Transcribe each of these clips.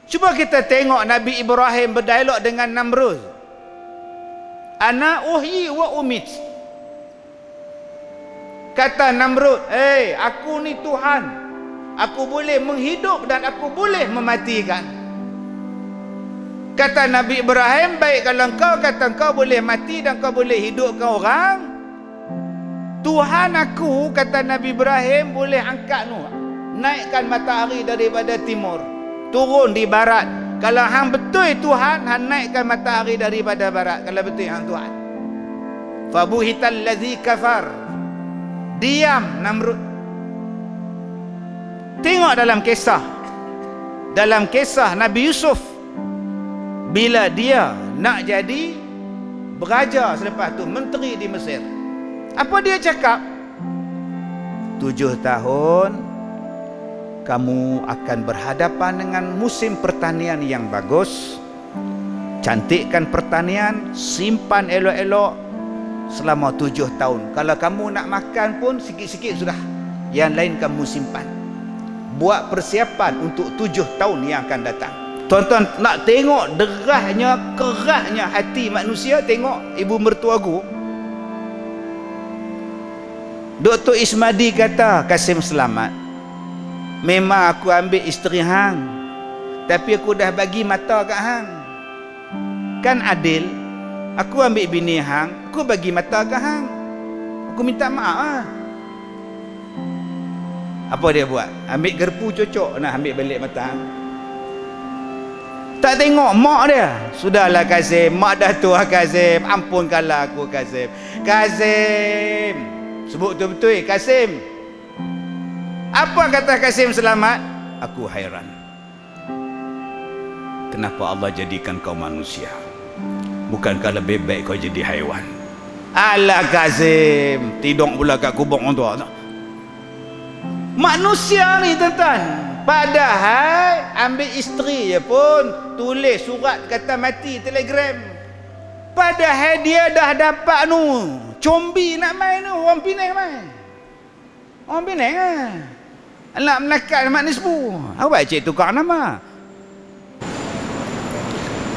Cuba kita tengok Nabi Ibrahim berdialog dengan Namrud. Ana uhyi wa umit. Kata Namrud, aku ni Tuhan. Aku boleh menghidup dan aku boleh mematikan. Kata Nabi Ibrahim, baik kalau engkau kata engkau boleh mati dan kau boleh hidupkan orang, Tuhan aku, kata Nabi Ibrahim, boleh angkat naikkan matahari daripada timur, turun di barat. Kalau hang betul Tuhan, hang naikkan matahari daripada barat. Kalau betul hang Tuhan. Fabuhital ladzi kafar. Diam Namrud. Tengok dalam kisah Nabi Yusuf, bila dia nak jadi beraja, selepas tu menteri di Mesir, apa dia cakap? 7 tahun kamu akan berhadapan dengan musim pertanian yang bagus. Cantikkan pertanian, simpan elok-elok selama 7 tahun. Kalau kamu nak makan pun sikit-sikit sudah, yang lain kamu simpan. Buat persiapan untuk 7 tahun yang akan datang. Tuan-tuan nak tengok derahnya, kerahnya hati manusia. Tengok ibu mertua aku, Dr. Ismadi kata, Kasim selamat, memang aku ambil isteri hang, tapi aku dah bagi mata kat hang. Kan adil, aku ambil bini hang, aku bagi mata kat hang. Aku minta maaf lah. Apa dia buat? Ambil gerpu cocok nak ambil balik mata hang. Tak tengok mak dia. Sudahlah Kasim, mak dah tua Kasim, ampunkanlah aku Kasim. Kasim, sebut betul-betul Kasim. Apa kata Kasim selamat? Aku hairan, kenapa Allah jadikan kau manusia? Bukankah lebih baik kau jadi haiwan? Alah Kasim, tidur pula kat kubur orang tua. Manusia ni tuan-tuan, padahal ambil isteri je pun tulis surat kata mati, telegram. Padahal dia dah dapat combi nak main orang Penang main. Orang Penang lah. Nak menakat mak nisbu. Awak cik tukar nama.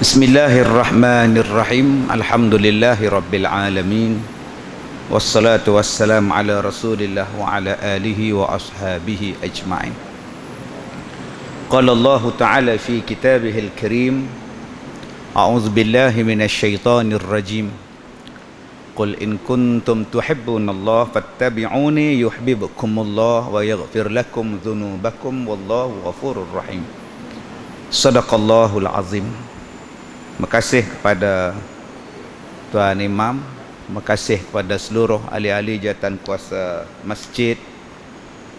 Bismillahirrahmanirrahim. Alhamdulillahirabbil alamin. Wassalatu wassalamu ala Rasulillah wa ala alihi wa ashabihi ajma'in. Qala Allah Ta'ala fi kitabihil karim, a'udzu billahi minasy syaithanir rajim. Qul in kuntum tuhibbunallaha fattabi'uni yuhibbukumullah wa yaghfir lakum dzunubakum wallahu ghafurur rahim. Sadaqallahul azim. Makasih kepada Tuan Imam, makasih kepada seluruh ahli-ahli jawatan kuasa masjid,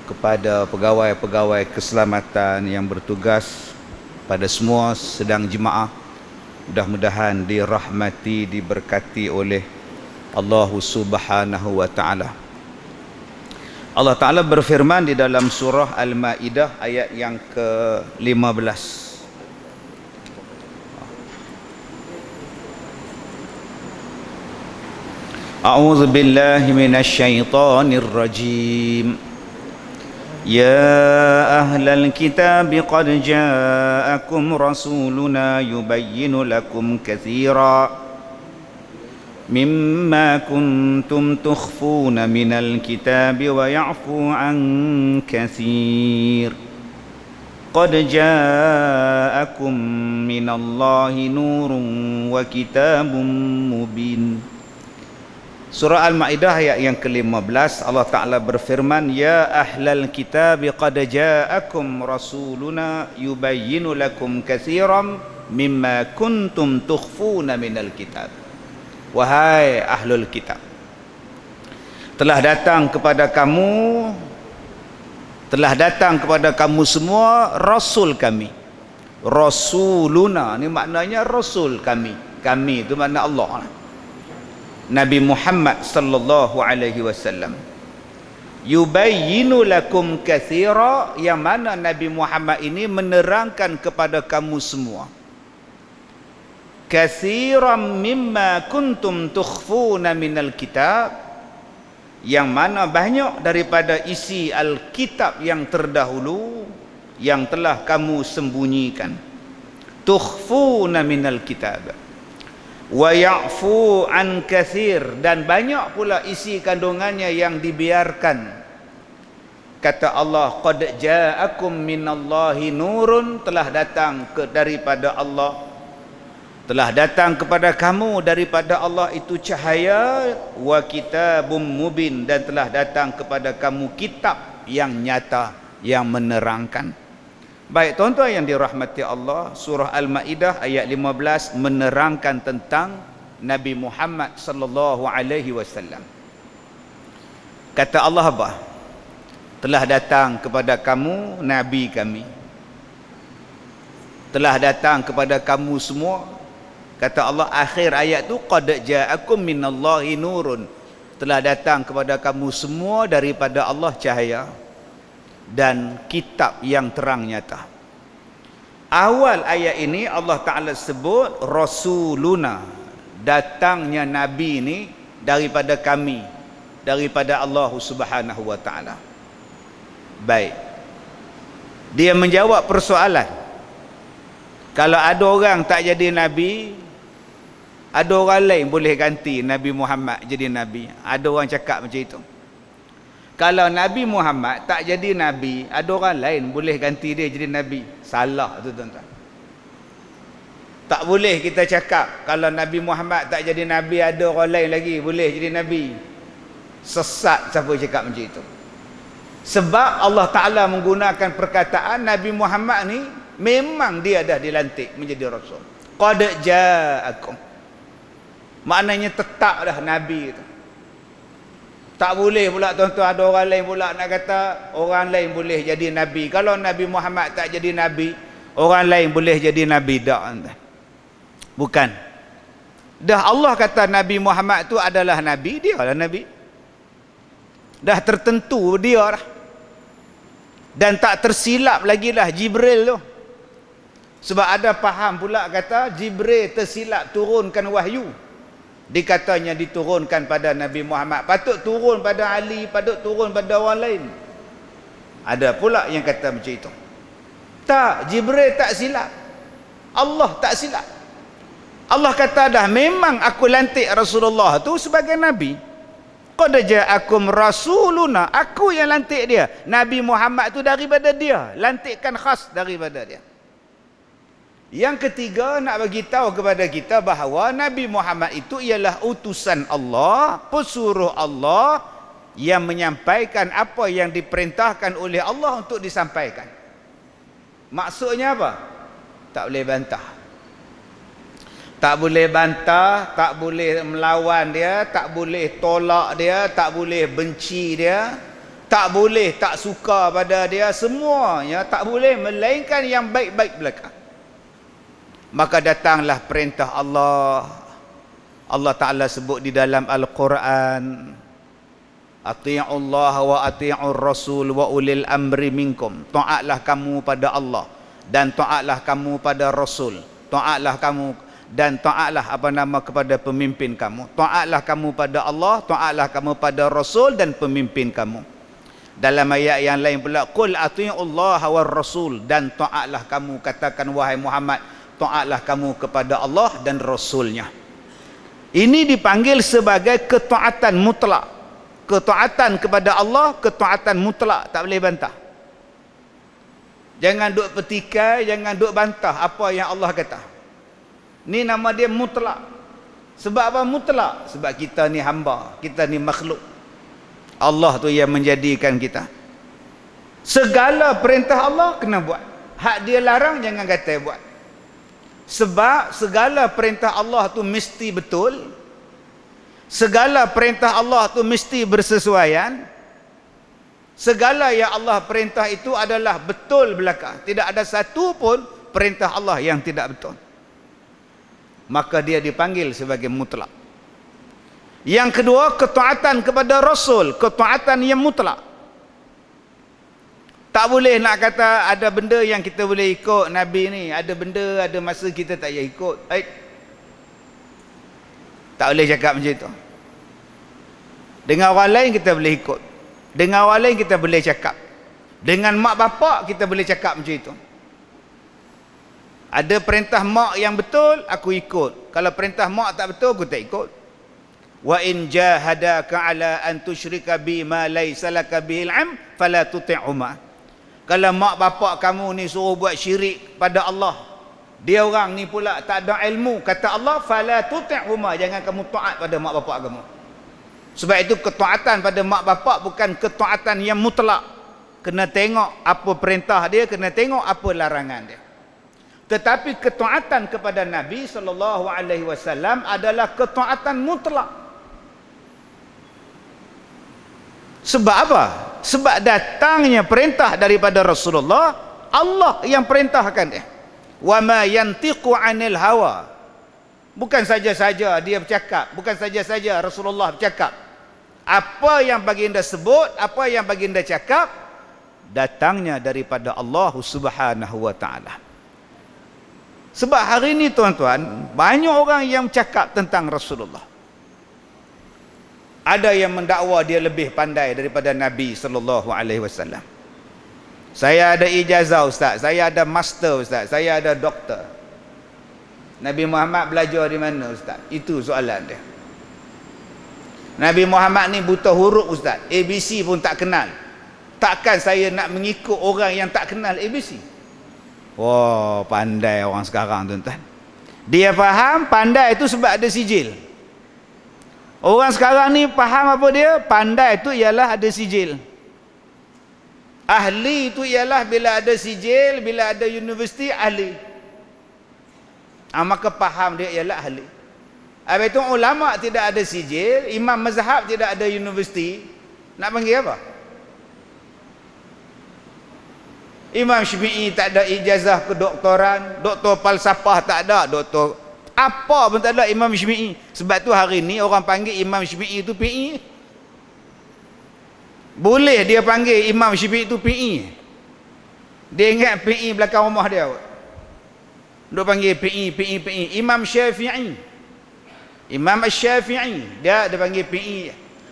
kepada pegawai-pegawai keselamatan yang bertugas, pada semua sedang jemaah. Mudah-mudahan dirahmati, diberkati oleh Allah Subhanahu wa taala. Allah Taala berfirman di dalam surah Al-Maidah ayat yang ke-15. A'udzu billahi minasy syaithanir rajim. Ya ahlal kitab qad ja'akum rasuluna yubayyinu lakum katsiran mimma kuntum tukhfuna minal kitab wa ya'fu an katsir. Qad ja'akum minallahi nurun wa kitabun mubin. Surah Al-Maidah ayat yang ke-15, Allah Ta'ala berfirman, Ya ahlal kitab qad ja'akum rasuluna yubayyinu lakum katsiran mimma kuntum tukhfuna minal kitab. Wahai ahlul kitab, telah datang kepada kamu semua rasul kami. Rasuluna ni maknanya rasul kami. Kami itu makna Allah, Nabi Muhammad sallallahu alaihi wasallam. Yubayyinu lakum katsira, yang mana Nabi Muhammad ini menerangkan kepada kamu semua. Katsiran mimma kuntum tukhfuna minal kitab, yang mana banyak daripada isi Alkitab yang terdahulu yang telah kamu sembunyikan. tukhfuna minal kitab wa ya'fu an katsir, dan banyak pula isi kandungannya yang dibiarkan. Kata Allah, qad ja'akum minallahi nurun, telah datang daripada Allah, telah datang kepada kamu daripada Allah itu cahaya, wa kitabum mubin, dan telah datang kepada kamu kitab yang nyata, yang menerangkan. Baik tuan-tuan yang dirahmati Allah, surah Al-Maidah ayat 15 menerangkan tentang Nabi Muhammad sallallahu alaihi wasallam. Kata Allah apa? Telah datang kepada kamu nabi kami, telah datang kepada kamu semua. Kata Allah akhir ayat tu, qad ja'akum minallahi nurun, telah datang kepada kamu semua daripada Allah cahaya dan kitab yang terang nyata. Awal ayat ini Allah Ta'ala sebut rasuluna, datangnya nabi ini daripada kami, daripada Allah Subhanahu wa Ta'ala. Baik, dia menjawab persoalan. Kalau ada orang tak jadi nabi, ada orang lain boleh ganti Nabi Muhammad jadi nabi. Ada orang cakap macam itu. Kalau Nabi Muhammad tak jadi nabi, ada orang lain boleh ganti dia jadi nabi. Salah tu tuan-tuan. Tak boleh kita cakap kalau Nabi Muhammad tak jadi nabi, ada orang lain lagi boleh jadi nabi. Sesat siapa cakap macam itu. Sebab Allah Ta'ala menggunakan perkataan Nabi Muhammad ni memang dia dah dilantik menjadi rasul. Qad ja'akum, maknanya tetap dah nabi itu. Tak boleh pula tuan-tuan ada orang lain pula nak kata orang lain boleh jadi nabi. Kalau Nabi Muhammad tak jadi nabi, orang lain boleh jadi nabi. Tak, bukan. Dah Allah kata Nabi Muhammad tu adalah nabi, dia adalah nabi. Dah tertentu dia dah. Dan tak tersilap lagi lah Jibril tu. Sebab ada faham pula kata Jibril tersilap turunkan wahyu. Dikatanya diturunkan pada Nabi Muhammad, patut turun pada Ali, patut turun pada orang lain. Ada pula yang kata macam itu. Tak, Jibril tak silap, Allah tak silap. Allah kata dah memang aku lantik Rasulullah tu sebagai nabi. Qad ja'akum rasuluna, aku yang lantik dia. Nabi Muhammad tu daripada dia, lantikan khas daripada dia. Yang ketiga, nak bagi tahu kepada kita bahawa Nabi Muhammad itu ialah utusan Allah, pesuruh Allah yang menyampaikan apa yang diperintahkan oleh Allah untuk disampaikan. Maksudnya apa? Tak boleh bantah. Tak boleh bantah, tak boleh melawan dia, tak boleh tolak dia, tak boleh benci dia, tak boleh tak suka pada dia, semuanya tak boleh melainkan yang baik-baik belaka. Maka datanglah perintah Allah. Allah Ta'ala sebut di dalam Al-Quran, Ati'ullah wa ati'ur rasul wa ulil amri minkum. Ta'atlah kamu pada Allah dan ta'atlah kamu pada Rasul. Ta'atlah kamu dan ta'atlah kepada pemimpin kamu. Ta'atlah kamu pada Allah, ta'atlah kamu pada Rasul dan pemimpin kamu. Dalam ayat yang lain pula, Qul ati'ullah wa rasul, dan ta'atlah kamu, katakan wahai Muhammad, taatlah kamu kepada Allah dan Rasulnya. Ini dipanggil sebagai ketaatan mutlak. Ketaatan kepada Allah, ketaatan mutlak, tak boleh bantah. Jangan duk petikai, jangan duk bantah apa yang Allah kata. Ni nama dia mutlak. Sebab apa mutlak? Sebab kita ni hamba, kita ni makhluk. Allah tu yang menjadikan kita. Segala perintah Allah kena buat. Hak dia larang jangan kata buat. Sebab segala perintah Allah tu mesti betul. Segala perintah Allah tu mesti bersesuaian. Segala yang Allah perintah itu adalah betul belaka. Tidak ada satu pun perintah Allah yang tidak betul. Maka dia dipanggil sebagai mutlak. Yang kedua, ketaatan kepada Rasul, ketaatan yang mutlak. Tak boleh nak kata ada benda yang kita boleh ikut Nabi ni, ada benda, ada masa kita tak payah ikut. Tak boleh cakap macam itu. Dengan orang lain kita boleh ikut, dengan orang lain kita boleh cakap, dengan mak bapak kita boleh cakap macam itu. Ada perintah mak yang betul, aku ikut. Kalau perintah mak tak betul, aku tak ikut. Wa in jahadaka ala an tusyrika bi ma laysa laka bihil ilm fala tuti'huma. Kalau mak bapak kamu ni suruh buat syirik pada Allah, dia orang ni pula tak ada ilmu, kata Allah, fala tuti'huma, jangan kamu taat pada mak bapak kamu. Sebab itu ketaatan pada mak bapak bukan ketaatan yang mutlak. Kena tengok apa perintah dia, kena tengok apa larangan dia. Tetapi ketaatan kepada Nabi SAW adalah ketaatan mutlak. Sebab apa? Sebab datangnya perintah daripada Rasulullah, Allah yang perintahkan dia. Wa ma yantiqu 'anil hawa. Bukan saja-saja dia bercakap, bukan saja-saja Rasulullah bercakap. Apa yang baginda sebut, apa yang baginda cakap, datangnya daripada Allah Subhanahu wa taala. Sebab hari ini tuan-tuan, banyak orang yang cakap tentang Rasulullah. Ada yang mendakwa dia lebih pandai daripada Nabi sallallahu alaihi wasallam. Saya ada ijazah ustaz, saya ada master ustaz, saya ada doktor. Nabi Muhammad belajar di mana ustaz? Itu soalan dia. Nabi Muhammad ni buta huruf ustaz, ABC pun tak kenal. Takkan saya nak mengikut orang yang tak kenal ABC? Wah, pandai orang sekarang tuan-tuan. Dia faham pandai itu sebab ada sijil. Orang sekarang ni faham apa dia? Pandai itu ialah ada sijil. Ahli itu ialah bila ada sijil, bila ada universiti, ahli. Maka faham dia ialah ahli. Habis itu ulama tidak ada sijil, imam mazhab tidak ada universiti, nak panggil apa? Imam Syafi'i tak ada ijazah kedoktoran, doktor falsafah tak ada, doktor apa pun tak ada Imam Syafi'i. Sebab tu hari ni orang panggil Imam Syafi'i itu PI. Boleh dia panggil Imam Syafi'i itu PI. Dia ingat PI belakang rumah dia. Dia panggil PI. Imam Syafi'i. Imam Syafi'i. Dia panggil PI.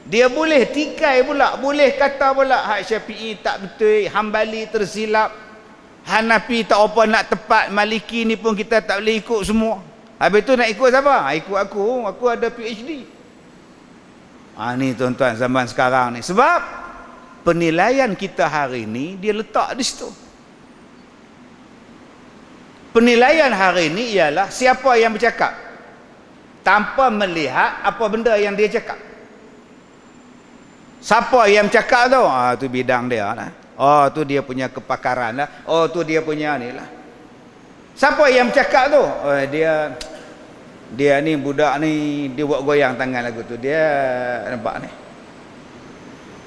Dia boleh tikai pula, boleh kata pula hak Syafi'i tak betul, Hambali tersilap, Hanafi tak apa nak tepat, Maliki ni pun kita tak boleh ikut semua. Habis tu nak ikut siapa? Ikut aku ada PhD. Ni tuan-tuan zaman sekarang ni. Sebab penilaian kita hari ni dia letak di situ. Penilaian hari ni ialah siapa yang bercakap, tanpa melihat apa benda yang dia cakap. Siapa yang cakap tu? Tu bidang dia lah. Tu dia punya kepakaran lah. Tu dia punya ni lah. Siapa yang cakap tu? Dia ni budak ni, dia buat goyang tangan lagu tu. Dia nampak ni.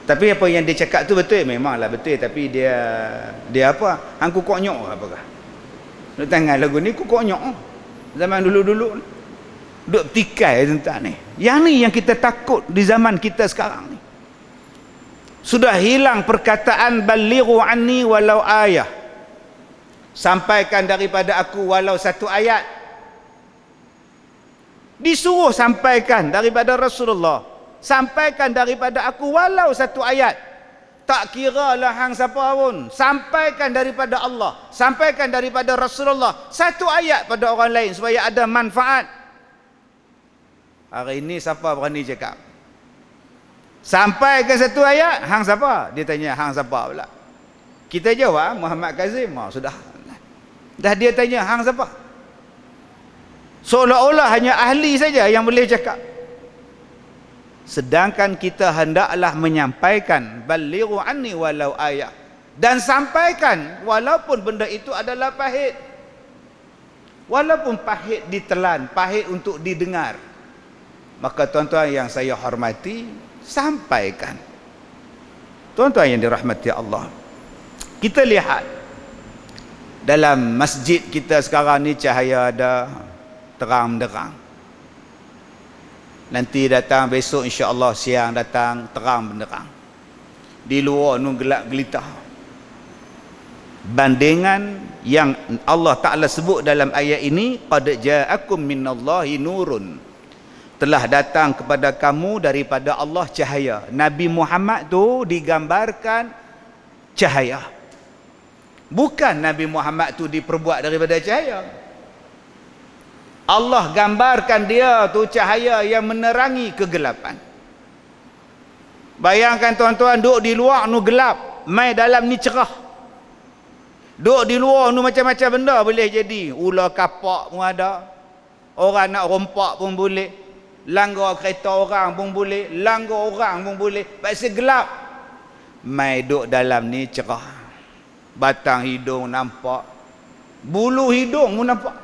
Tapi apa yang dia cakap tu betul? Memanglah betul. Tapi dia apa? Hang kukuk nyok apakah? Duk tangan lagu ni kukuk nyok. Zaman dulu-dulu ni. Duk tikai tentang ni. Yang ni yang kita takut di zaman kita sekarang ni. Sudah hilang perkataan balighu anni walau ayah. Sampaikan daripada aku walau satu ayat. Disuruh sampaikan daripada Rasulullah. Sampaikan daripada aku walau satu ayat. Tak kira lah hang siapa pun. Sampaikan daripada Allah. Sampaikan daripada Rasulullah. Satu ayat pada orang lain supaya ada manfaat. Hari ini siapa berani cakap? Sampai ke satu ayat, hang siapa? Dia tanya hang siapa pula. Kita jawab Muhammad Kazim. Sudah. Dah dia tanya hang siapa? Seolah-olah hanya ahli saja yang boleh cakap. Sedangkan kita hendaklah menyampaikan balighu anni walau ayat. Dan sampaikan walaupun benda itu adalah pahit. Walaupun pahit ditelan, pahit untuk didengar. Maka tuan-tuan yang saya hormati, sampaikan. Tuan-tuan yang dirahmati Allah, kita lihat dalam masjid kita sekarang ni cahaya ada, terang benderang. Nanti datang besok insya-Allah siang datang terang benderang. Di luar nu gelap gelita. Bandingan yang Allah Taala sebut dalam ayat ini, qad ja'akum minallahi nurun. Telah datang kepada kamu daripada Allah cahaya. Nabi Muhammad tu digambarkan cahaya. Bukan Nabi Muhammad tu diperbuat daripada cahaya. Allah gambarkan dia tu cahaya yang menerangi kegelapan. Bayangkan tuan-tuan, duduk di luar nu gelap, mai dalam ni cerah. Duduk di luar nu macam-macam benda boleh jadi. Ular kapak pun ada. Orang nak rompak pun boleh. Langgar kereta orang pun boleh. Langgar orang pun boleh. Pasal gelap. Mai duduk dalam ni cerah. Batang hidung nampak. Bulu hidung pun nampak.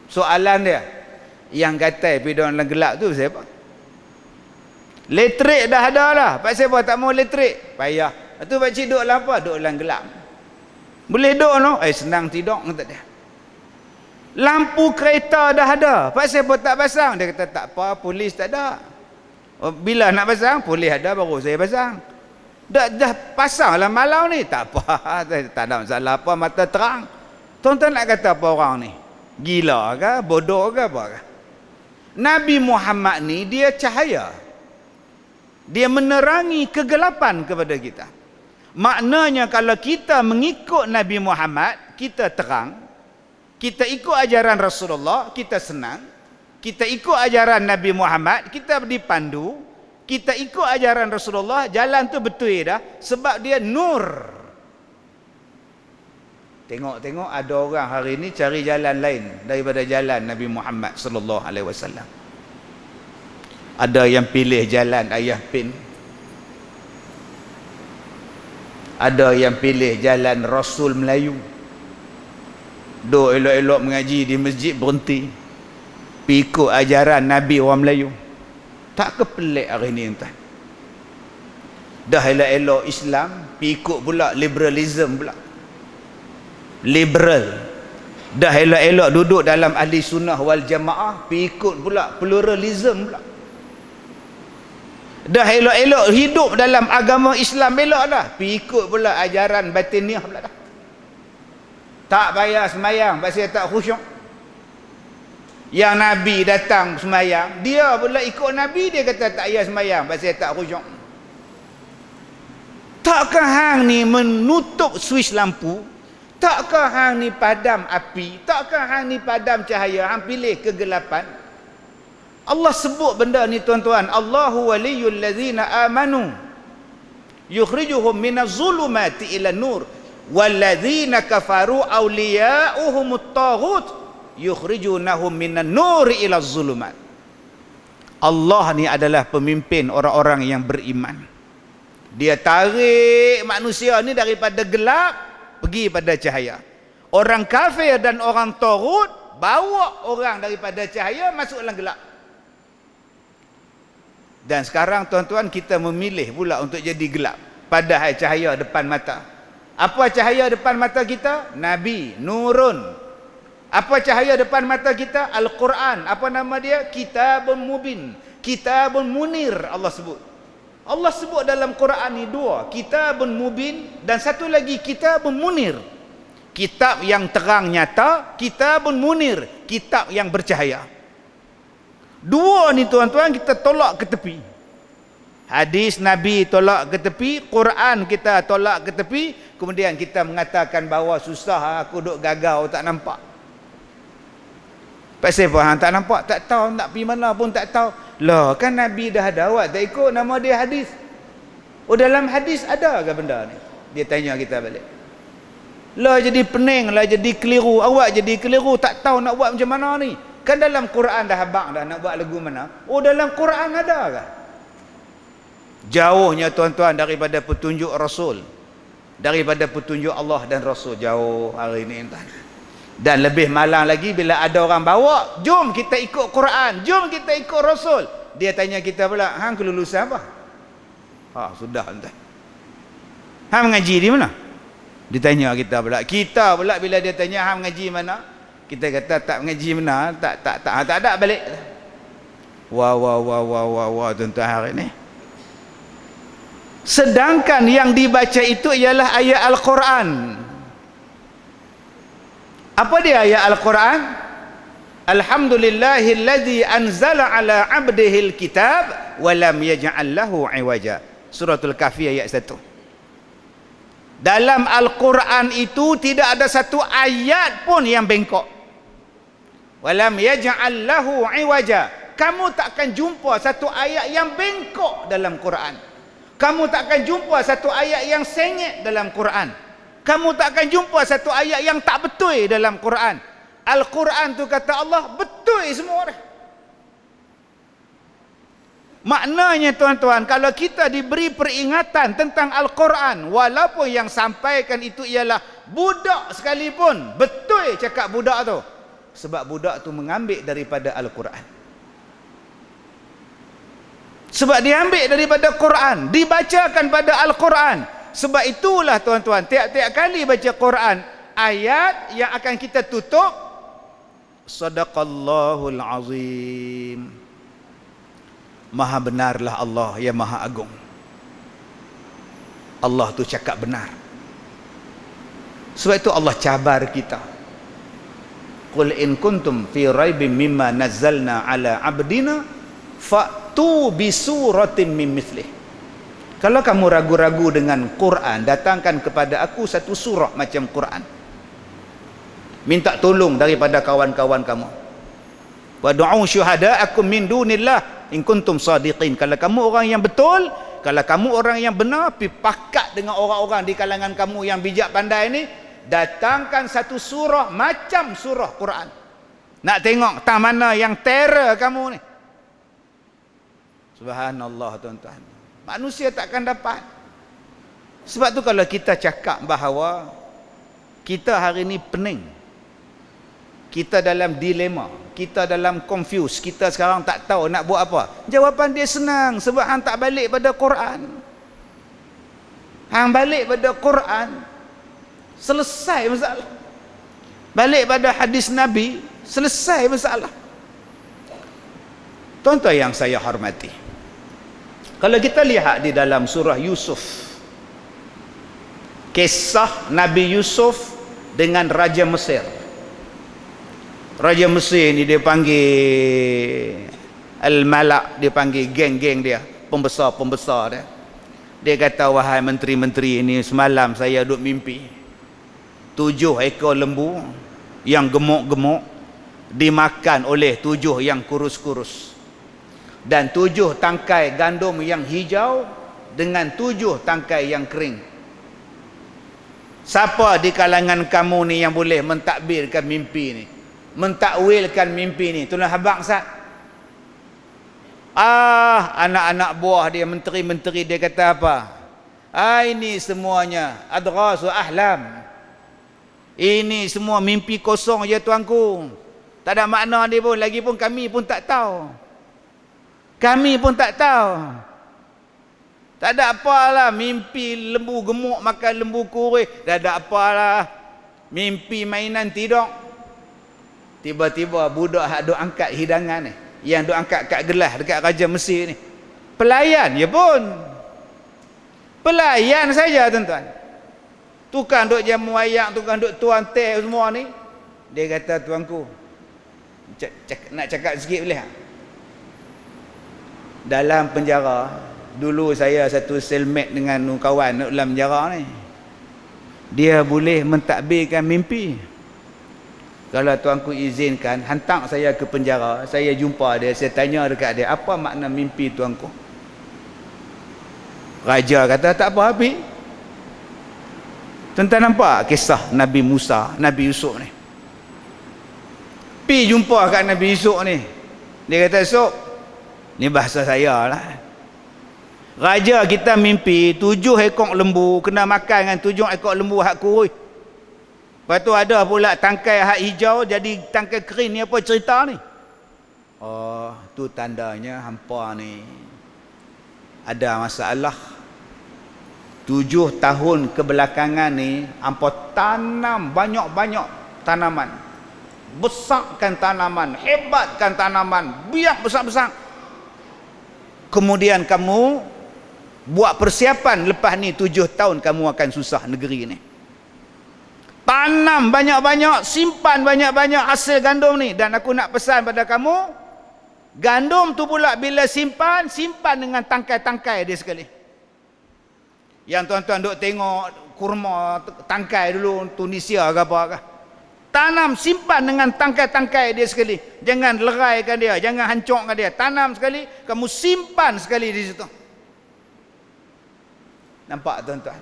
Soalan dia, yang kata pergi dalam gelap tu siapa? Elektrik dah ada lah. Pasal apa tak mau elektrik? Payah. Itu pakcik duduk dalam apa? Duduk dalam gelap. Boleh duduk no? Senang tidur kata dia. Lampu kereta dah ada. Pasal apa tak pasang? Dia kata tak apa, polis tak ada. Bila nak pasang? Polis ada baru saya pasang. Dah pasang lah malam ni. Tak apa. Tak ada masalah apa, mata terang. Tuan-tuan nak kata apa orang ni? Gila ke? Bodoh ke apa ke? Nabi Muhammad ni dia cahaya. Dia menerangi kegelapan kepada kita. Maknanya kalau kita mengikut Nabi Muhammad, kita terang. Kita ikut ajaran Rasulullah, kita senang. Kita ikut ajaran Nabi Muhammad, kita dipandu. Kita ikut ajaran Rasulullah, jalan tu betul dah. Sebab dia nur. Tengok-tengok ada orang hari ini cari jalan lain daripada jalan Nabi Muhammad sallallahu alaihi wasallam. Ada yang pilih jalan ayah pin. Ada yang pilih jalan Rasul Melayu. Duk elok-elok mengaji di masjid berhenti. Ikut ajaran Nabi orang Melayu. Tak kepelik hari ni tuan. Dah elok-elok Islam, ikut pula liberalism pula. Liberal. Dah elok-elok duduk dalam ahli sunnah wal jamaah, ikut pula pluralism pula. Dah elok-elok hidup dalam agama Islam elok dah, ikut pula ajaran batiniah pula dah. Tak payah semayang pasal tak khusyuk. Yang Nabi datang semayang, dia pula ikut Nabi, dia kata tak payah semayang pasal tak khusyuk. Takkah hang ni menutup switch lampu? Takkah hang ni padam api? Takkah hang ni padam cahaya? Hang pilih kegelapan? Allah sebut benda ni tuan-tuan. Allahu waliyul ladzina amanu yukhrijuhum minaz zulumati ila nur walladzina kafaru awliya'uhumut taghut yukhrijunahum minan nuri ila zulumat. Allah ni adalah pemimpin orang-orang yang beriman. Dia tarik manusia ni daripada gelap pergi pada cahaya. Orang kafir dan orang taghut bawa orang daripada cahaya masuk dalam gelap. Dan sekarang tuan-tuan kita memilih pula untuk jadi gelap. Padahal cahaya depan mata. Apa cahaya depan mata kita? Nabi, nurun. Apa cahaya depan mata kita? Al-Quran. Apa nama dia? Kitabun mubin. Kitabun munir Allah sebut. Allah sebut dalam Quran ni dua. Kitabun mubin dan satu lagi kitabun munir. Kitab yang terang nyata, kitabun munir. Kitab yang bercahaya. Dua ni tuan-tuan kita tolak ke tepi. Hadis Nabi tolak ke tepi, Quran kita tolak ke tepi, kemudian kita mengatakan bahawa susah aku duk gagau tak nampak. Pasal apa hang tak nampak? Tak tahu nak pergi mana pun tak tahu. Lah kan Nabi dah ada, awak tak ikut nama dia hadis. Oh dalam hadis ada ke benda ni? Dia tanya kita balik. Lah jadi pening, lah jadi keliru. Awak jadi keliru tak tahu nak buat macam mana ni. Kan dalam Quran dah habaq dah nak buat lagu mana? Oh dalam Quran ada ke? Jauhnya tuan-tuan daripada petunjuk Rasul. Daripada petunjuk Allah dan Rasul. Jauh hari ini tuan. Dan lebih malang lagi bila ada orang bawa, jom kita ikut Quran, jom kita ikut Rasul. Dia tanya kita pula, hang kelulusan apa? Sudah tuan. Hang mengaji di mana? Ditanya kita pula. Kita pula bila dia tanya hang mengaji mana? Kita kata tak mengaji mana, tak ada balik. Wah tuan-tuan hari ni. Sedangkan yang dibaca itu ialah ayat Al-Quran. Apa dia ayat Al-Quran? Alhamdulillahillazi anzala ala abdihil kitab wa lam yaj'al lahu iwaja. Suratul Kahfi ayat 1. Dalam Al-Quran itu tidak ada satu ayat pun yang bengkok. Walam yaj'al lahu iwaja. Kamu tak akan jumpa satu ayat yang bengkok dalam Quran. Kamu tak akan jumpa satu ayat yang sengit dalam Quran. Kamu tak akan jumpa satu ayat yang tak betul dalam Quran. Al-Quran tu kata Allah betul semua dah. Maknanya tuan-tuan, kalau kita diberi peringatan tentang Al-Quran, walaupun yang sampaikan itu ialah budak sekalipun, betul cakap budak tu. Sebab budak tu mengambil daripada Al-Quran. Sebab diambil daripada Quran, dibacakan pada Al-Quran. Sebab itulah tuan-tuan, tiap-tiap kali baca Quran, ayat yang akan kita tutup, Sadaqallahul Azim. Maha benarlah Allah yang Maha Agung. Allah tu cakap benar. Sebab itu Allah cabar kita. Qul in kuntum fi raibin mimma nazzalna ala abdina fa'tu bi suratin min mithlih. Kalau kamu ragu-ragu dengan Quran, datangkan kepada aku satu surah macam Quran. Minta tolong daripada kawan-kawan kamu. Wad'u syuhada'akum min dunillah in kuntum sadiqin. Kalau kamu orang yang betul, kalau kamu orang yang benar, pi pakat dengan orang-orang di kalangan kamu yang bijak pandai ni, datangkan satu surah macam surah Quran. Nak tengok tak mana yang terror kamu ni. Subhanallah tuan-tuan. Manusia takkan dapat. Sebab tu kalau kita cakap bahawa kita hari ni pening, kita dalam dilema, kita dalam confuse, kita sekarang tak tahu nak buat apa, jawapan dia senang. Sebab hang tak balik pada Quran. Hang balik pada Quran, selesai masalah. Balik pada hadis Nabi, selesai masalah. Tuan-tuan yang saya hormati, kalau kita lihat di dalam surah Yusuf, kisah Nabi Yusuf dengan Raja Mesir. Raja Mesir ni dia panggil Al-Malak, dia panggil geng-geng dia, pembesar-pembesar dia. Dia kata, wahai menteri-menteri ini, semalam saya duduk mimpi 7 ekor lembu yang gemuk-gemuk dimakan oleh 7 yang kurus-kurus, dan 7 tangkai gandum yang hijau dengan 7 tangkai yang kering. Siapa di kalangan kamu ni yang boleh mentadbirkan mimpi ni, mentakwilkan mimpi ni? Tuan habaq Ustaz. Anak-anak buah dia, menteri-menteri dia kata apa? Ini semuanya adghasu ahlam. Ini semua mimpi kosong je tuanku. Tak ada makna dia pun. Lagipun kami pun tak tahu. Kami pun tak tahu. Tak ada apalah mimpi lembu gemuk makan lembu kurus. Tak ada apalah mimpi mainan tidur. Tiba-tiba budak hak duk angkat hidangan ni, yang duk angkat kat gelas dekat Raja Mesir ni, pelayan je pun. Pelayan saja tuan-tuan. Tukang duk jamu ayak, tukang duk tuan teh semua ni. Dia kata, tuanku, nak cakap sikit boleh tak? Dalam penjara, dulu saya satu cellmate dengan kawan dalam penjara ni. Dia boleh mentadbirkan mimpi. Kalau tuanku izinkan, hantar saya ke penjara, saya jumpa dia, saya tanya dekat dia, apa makna mimpi tuanku? Raja kata, tak apa habis. Tuan-tuan nampak kisah Nabi Musa, Nabi Yusuf ni. Pi jumpa kat Nabi Yusuf ni. Dia kata, Yusuf, ni bahasa saya lah. Raja kita mimpi 7 ekor lembu kena makan dengan 7 ekor lembu hak kurus. Lepas tu ada pula tangkai hak hijau jadi tangkai kering. Ni apa cerita ni? Oh, tu tandanya hampa ni ada masalah. 7 tahun kebelakangan ni hampa tanam banyak-banyak tanaman. Besarkan tanaman, hebatkan tanaman, biak besar-besar. Kemudian kamu buat persiapan, lepas ni 7 tahun kamu akan susah negeri ni. Tanam banyak-banyak, simpan banyak-banyak hasil gandum ni. Dan aku nak pesan pada kamu, gandum tu pula bila simpan, simpan dengan tangkai-tangkai dia sekali. Yang tuan-tuan duk tengok kurma tangkai dulu, Tunisia ke apa ke. Tanam, simpan dengan tangkai-tangkai dia sekali. Jangan leraikan dia, jangan hancurkan dia. Tanam sekali, kamu simpan sekali di situ. Nampak tuan-tuan?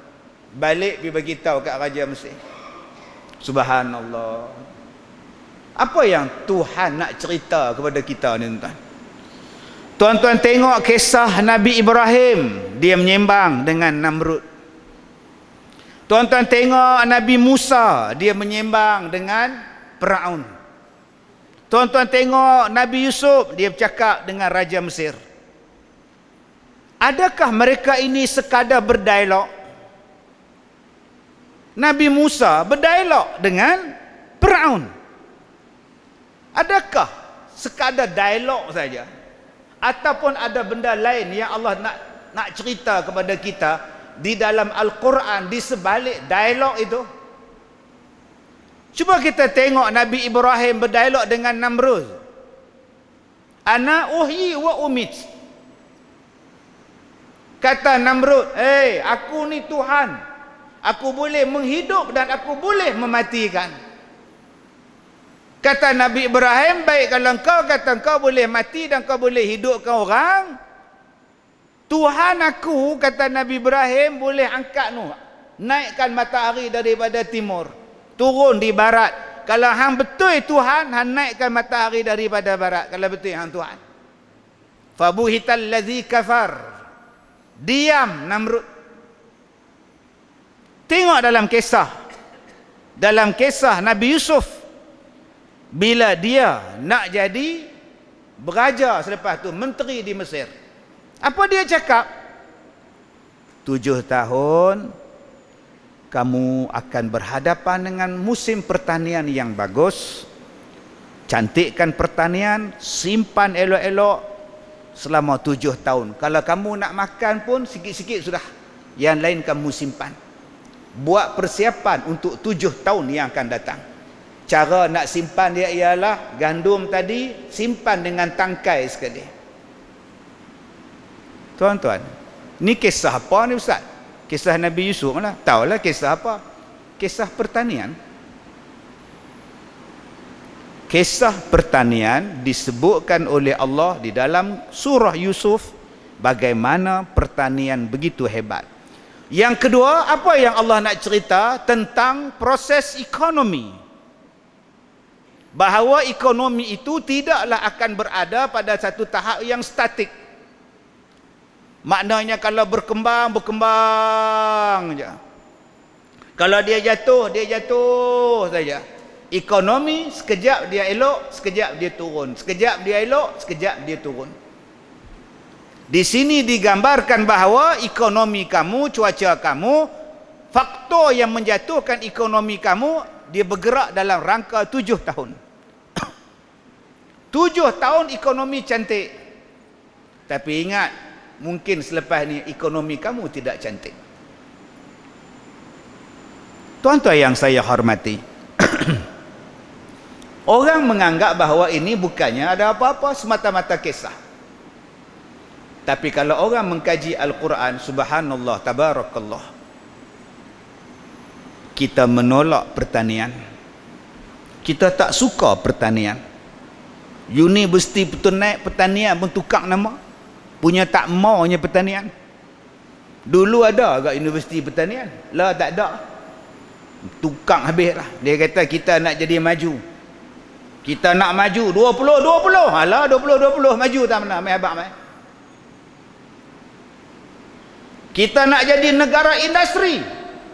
Balik pergi bagi tahu kat Raja Mesir. Subhanallah. Apa yang Tuhan nak cerita kepada kita ni tuan-tuan? Tuan-tuan tengok kisah Nabi Ibrahim, dia menyembang dengan Namrud. Tuan-tuan tengok Nabi Musa, dia menyembang dengan Firaun. Tuan-tuan tengok Nabi Yusuf, dia bercakap dengan Raja Mesir. Adakah mereka ini sekadar berdialog? Nabi Musa berdialog dengan Firaun. Adakah sekadar dialog saja? Ataupun ada benda lain yang Allah nak cerita kepada kita di dalam Al-Quran, di sebalik dialog itu? Cuba kita tengok Nabi Ibrahim berdialog dengan Namrud. Ana uhyi wa umit. Kata Namrud, aku ni Tuhan. Aku boleh menghidup dan aku boleh mematikan. Kata Nabi Ibrahim, baik kalau engkau kata engkau boleh mati dan kau boleh hidupkan orang, Tuhan aku, kata Nabi Ibrahim, boleh angkat naikkan matahari daripada timur, turun di barat. Kalau hang betul Tuhan, hang naikkan matahari daripada barat. Kalau betul hang Tuhan. Fabuhital ladzi kafar. Diam Namrud. Tengok dalam kisah Nabi Yusuf, bila dia nak jadi beraja selepas tu, menteri di Mesir. Apa dia cakap? 7 tahun kamu akan berhadapan dengan musim pertanian yang bagus. Cantikkan pertanian, simpan elok-elok selama 7 tahun. Kalau kamu nak makan pun sikit-sikit sudah. Yang lain kamu simpan. Buat persiapan untuk 7 tahun yang akan datang. Cara nak simpan dia ialah gandum tadi simpan dengan tangkai sekali. Tuan-tuan, ni kisah apa ni Ustaz? Kisah Nabi Yusuf lah. Tahulah kisah apa? Kisah pertanian. Kisah pertanian disebutkan oleh Allah di dalam surah Yusuf, bagaimana pertanian begitu hebat. Yang kedua, apa yang Allah nak cerita tentang proses ekonomi. Bahawa ekonomi itu tidaklah akan berada pada satu tahap yang statik. Maknanya kalau berkembang je. Kalau dia jatuh saja. Ekonomi sekejap dia elok, sekejap dia turun. Sekejap dia elok, sekejap dia turun. Di sini digambarkan bahawa ekonomi kamu, cuaca kamu, faktor yang menjatuhkan ekonomi kamu, dia bergerak dalam rangka 7 tahun. 7 tahun ekonomi cantik. Tapi ingat, mungkin selepas ni ekonomi kamu tidak cantik. Tuan-tuan yang saya hormati, orang menganggap bahawa ini bukannya ada apa-apa, semata-mata kisah. Tapi kalau orang mengkaji Al-Quran, subhanallah, tabarakallah, kita menolak pertanian. Kita tak suka pertanian. Universiti peternak pertanian pun tukar nama. Punya tak maunya pertanian. Dulu ada agak universiti pertanian. Lah tak ada. Tukang habis lah. Dia kata kita nak jadi maju. Kita nak maju 20. Alah 20 maju tak mana. Mai abang mai. Kita nak jadi negara industri.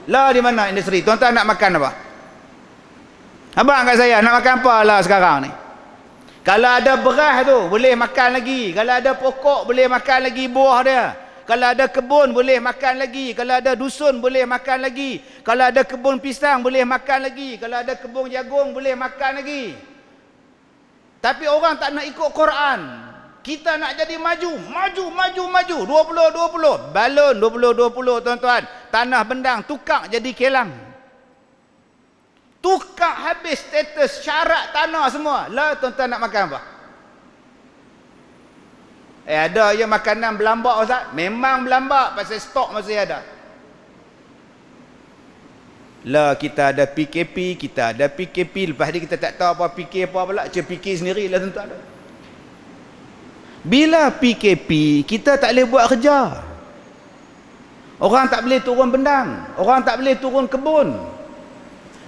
Lah di mana industri? Tuan-tuan nak makan apa? Abang kat saya nak makan apa lah sekarang ni? Kalau ada beras tu boleh makan lagi. Kalau ada pokok boleh makan lagi buah dia. Kalau ada kebun boleh makan lagi. Kalau ada dusun boleh makan lagi. Kalau ada kebun pisang boleh makan lagi. Kalau ada kebun jagung boleh makan lagi. Tapi orang tak nak ikut Quran. Kita nak jadi maju. 20. Balon 20, tuan-tuan. Tanah bendang tukar jadi kelang. Tukar habis status syarat tanah semua. Lah tuan-tuan nak makan apa? Ada je makanan berlambak Ustaz. Memang berlambak pasal stok masih ada. Lah kita ada PKP, kita ada PKP, lepas ni kita tak tahu apa PK apa pula, fikir sendiri lah tuan-tuan. Bila PKP, kita tak boleh buat kerja. Orang tak boleh turun bendang, orang tak boleh turun kebun.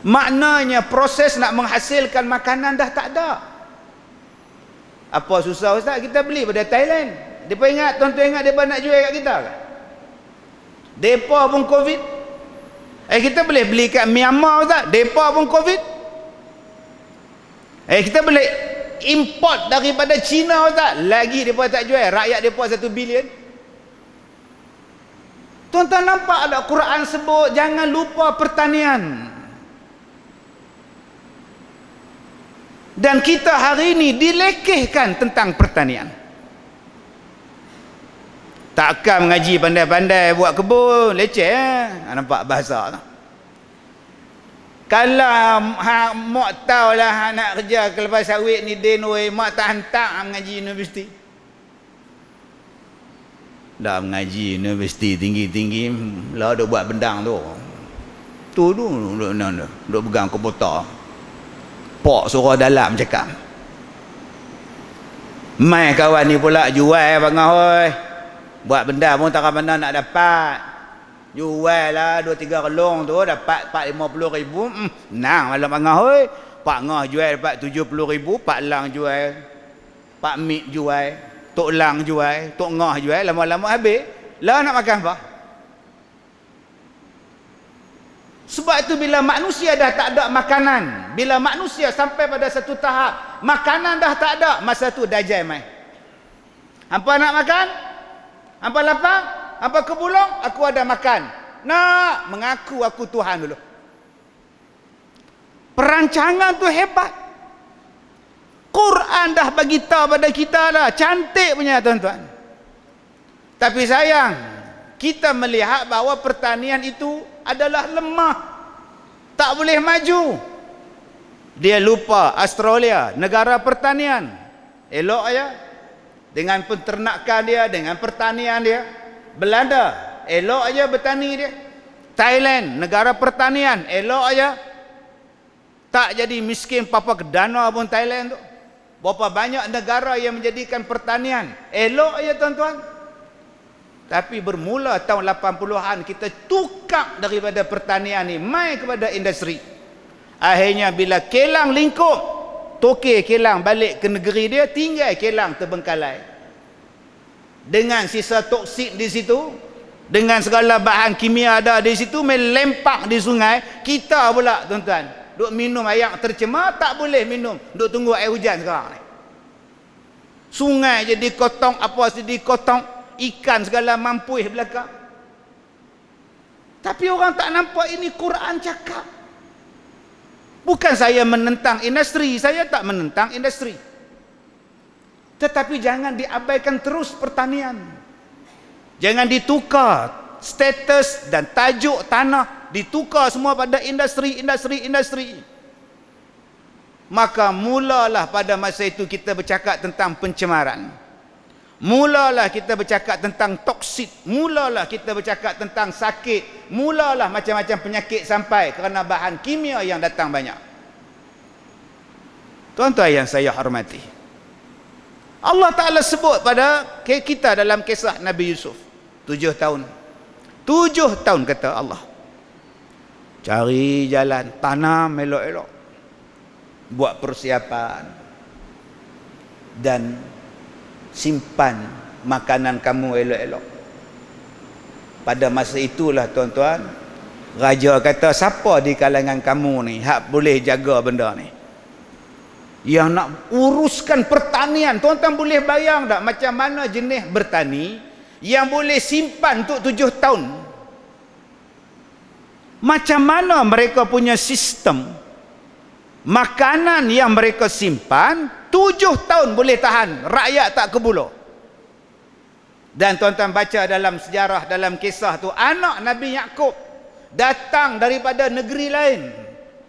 Maknanya proses nak menghasilkan makanan dah tak ada. Apa susah ustaz? Kita beli pada Thailand. Depa ingat, tuan-tuan ingat depa nak jual kat kita ke? Depa pun Covid. Kita boleh beli kat Myanmar ustaz, depa pun Covid. Kita boleh import daripada China ustaz, lagi depa tak jual, rakyat depa 1 bilion. Tuan-tuan nampak tak Quran sebut jangan lupa pertanian. Dan kita hari ini dilekehkan tentang pertanian. Takkan mengaji pandai-pandai buat kebun, leceh nampak bahasa tu. Kalau mak tahulah nak kerja kelepas sawit ni denoi, mak tak hantar mengaji universiti. Dah mengaji universiti tinggi-tinggi, lah dah buat bendang tu. Tu duk pegang komputer. Pok suruh dalam cakap. Mai kawan ni pula jual bangah oi. Buat benda pun tak mana nak dapat. Jual lah 2-3 kelong tu dapat 4-50 ribu. Nang malam bangah oi. Pak ngah jual dapat 70 ribu, Pak Lang jual. Pak Mik jual, Tok Lang jual, Tok Ngah jual, lama-lama habis. Lah nak makan apa? Sebab itu bila manusia dah tak ada makanan, bila manusia sampai pada satu tahap makanan dah tak ada, masa tu Dajjal mai. Hampa nak makan? Hampa lapar? Hampa kebulung? Aku ada makan. Nak mengaku aku Tuhan dulu. Perancangan tu hebat. Quran dah bagi tahu pada kita dah, cantik punya tuan-tuan. Tapi sayang, kita melihat bahawa pertanian itu adalah lemah, tak boleh maju. Dia lupa Australia, negara pertanian, elok aja dengan penternakan dia, dengan pertanian dia. Belanda, elok aja bertani dia. Thailand, negara pertanian, elok aja, tak jadi miskin papa kedana pun Thailand tu. Berapa banyak negara yang menjadikan pertanian elok aja tuan-tuan. Tapi bermula tahun 80-an kita tukar daripada pertanian ni mai kepada industri. Akhirnya bila kelang lingkup, tokek kelang balik ke negeri dia, tinggal kelang terbengkalai. Dengan sisa toksik di situ, dengan segala bahan kimia ada di situ, melempak di sungai. Kita pula tuan-tuan, duk minum air tercemar, tak boleh minum. Duk tunggu air hujan sekarang ni. Sungai jadi kotong, apa jadi kotong. Ikan segala mampuih belakang. Tapi orang tak nampak ini Quran cakap. Bukan saya menentang industri, saya tak menentang industri. Tetapi jangan diabaikan terus pertanian. Jangan ditukar status dan tajuk tanah, ditukar semua pada industri. Maka mulalah pada masa itu kita bercakap tentang pencemaran. Mulalah kita bercakap tentang toksik, mulalah kita bercakap tentang sakit, mulalah macam-macam penyakit sampai kerana bahan kimia yang datang banyak. Tuan-tuan yang saya hormati, Allah Ta'ala sebut pada kita dalam kisah Nabi Yusuf, 7 tahun. 7 tahun kata Allah. Cari jalan, tanam elok-elok, buat persiapan, dan simpan makanan kamu elok-elok. Pada masa itulah tuan-tuan, raja kata, siapa di kalangan kamu ni hak boleh jaga benda ni, yang nak uruskan pertanian? Tuan-tuan boleh bayang tak macam mana jenis bertani yang boleh simpan untuk 7 tahun? Macam mana mereka punya sistem makanan yang mereka simpan 7 tahun boleh tahan, rakyat tak kebuluh. Dan tuan-tuan baca dalam sejarah, dalam kisah tu, anak Nabi Yaqub datang daripada negeri lain,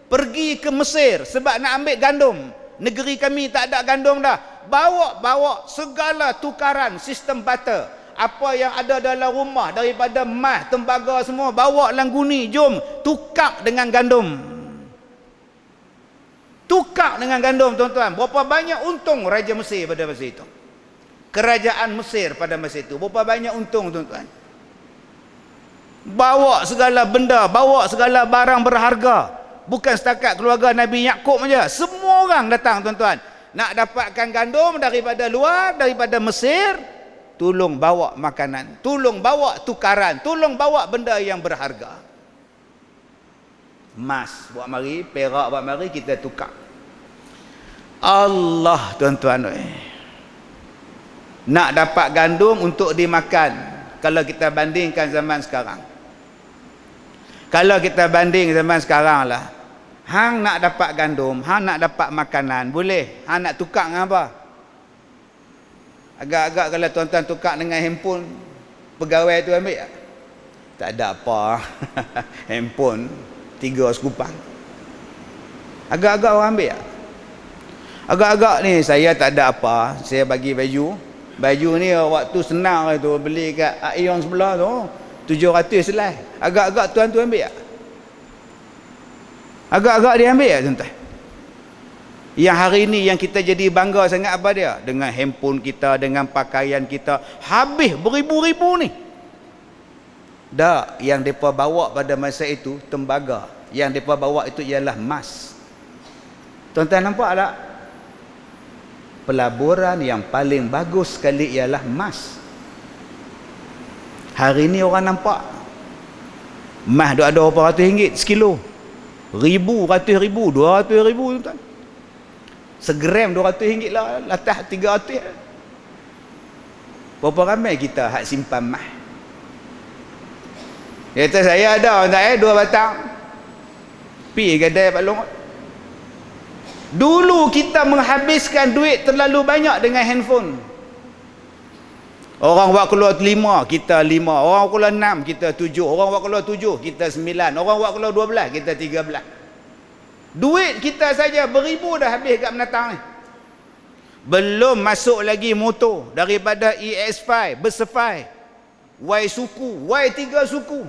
pergi ke Mesir sebab nak ambil gandum. Negeri kami tak ada gandum dah. Bawa segala tukaran sistem barter. apa yang ada dalam rumah daripada emas, tembaga semua, bawa langguni, jom tukar dengan gandum. Tukar dengan gandum, tuan-tuan. Berapa banyak untung Raja Mesir pada masa itu? Kerajaan Mesir pada masa itu berapa banyak untung, tuan-tuan? Bawa segala benda, bawa segala barang berharga. Bukan setakat keluarga Nabi Yaqub saja, semua orang datang, tuan-tuan, nak dapatkan gandum daripada luar, daripada Mesir. Tolong bawa makanan, tolong bawa tukaran, tolong bawa benda yang berharga. Emas buat mari, perak buat mari, kita tukar. Allah, tuan-tuan, nak dapat gandum untuk dimakan. Kalau kita bandingkan zaman sekarang, kalau kita banding zaman sekarang lah, hang nak dapat gandum, hang nak dapat makanan, boleh. Hang nak tukar dengan apa? Agak-agak kalau tuan-tuan tukar dengan handphone, pegawai tu ambil tak? Tak ada apa. Handphone 3 sekupang. Agak-agak orang ambil tak? Agak-agak ni saya tak ada apa, saya bagi baju. Baju ni waktu senang tu beli kat Aeon sebelah tu 700 selai. Agak-agak tuan tu ambil tak? Agak-agak dia ambil tak, tuan-tuan? Yang hari ini yang kita jadi bangga sangat apa dia? Dengan handphone kita, dengan pakaian kita, habis beribu-ribu ni. Dak, yang mereka bawa pada masa itu tembaga. Yang mereka bawa itu ialah emas. Tuan-tuan nampak tak? Pelaburan yang paling bagus sekali ialah emas. Hari ini orang nampak emas duk ada berapa ratus ringgit sekilo. Ribu, ratus ribu, 200 ribu, tuan-tuan. Segram 200 ringgit lah, latah 300. Berapa ramai kita hak simpan emas? Kata saya ada, tak 2 batang. Pi gadai Pak Long. Dulu kita menghabiskan duit terlalu banyak dengan handphone. Orang buat keluar 5, kita 5. Orang keluar 6, kita 7. Orang buat keluar 7, kita 9. Orang buat keluar 12, kita 13. Duit kita saja beribu dah habis kat menatang ni. Belum masuk lagi motor daripada EX5, Bersefai, Y suku, Y3 suku.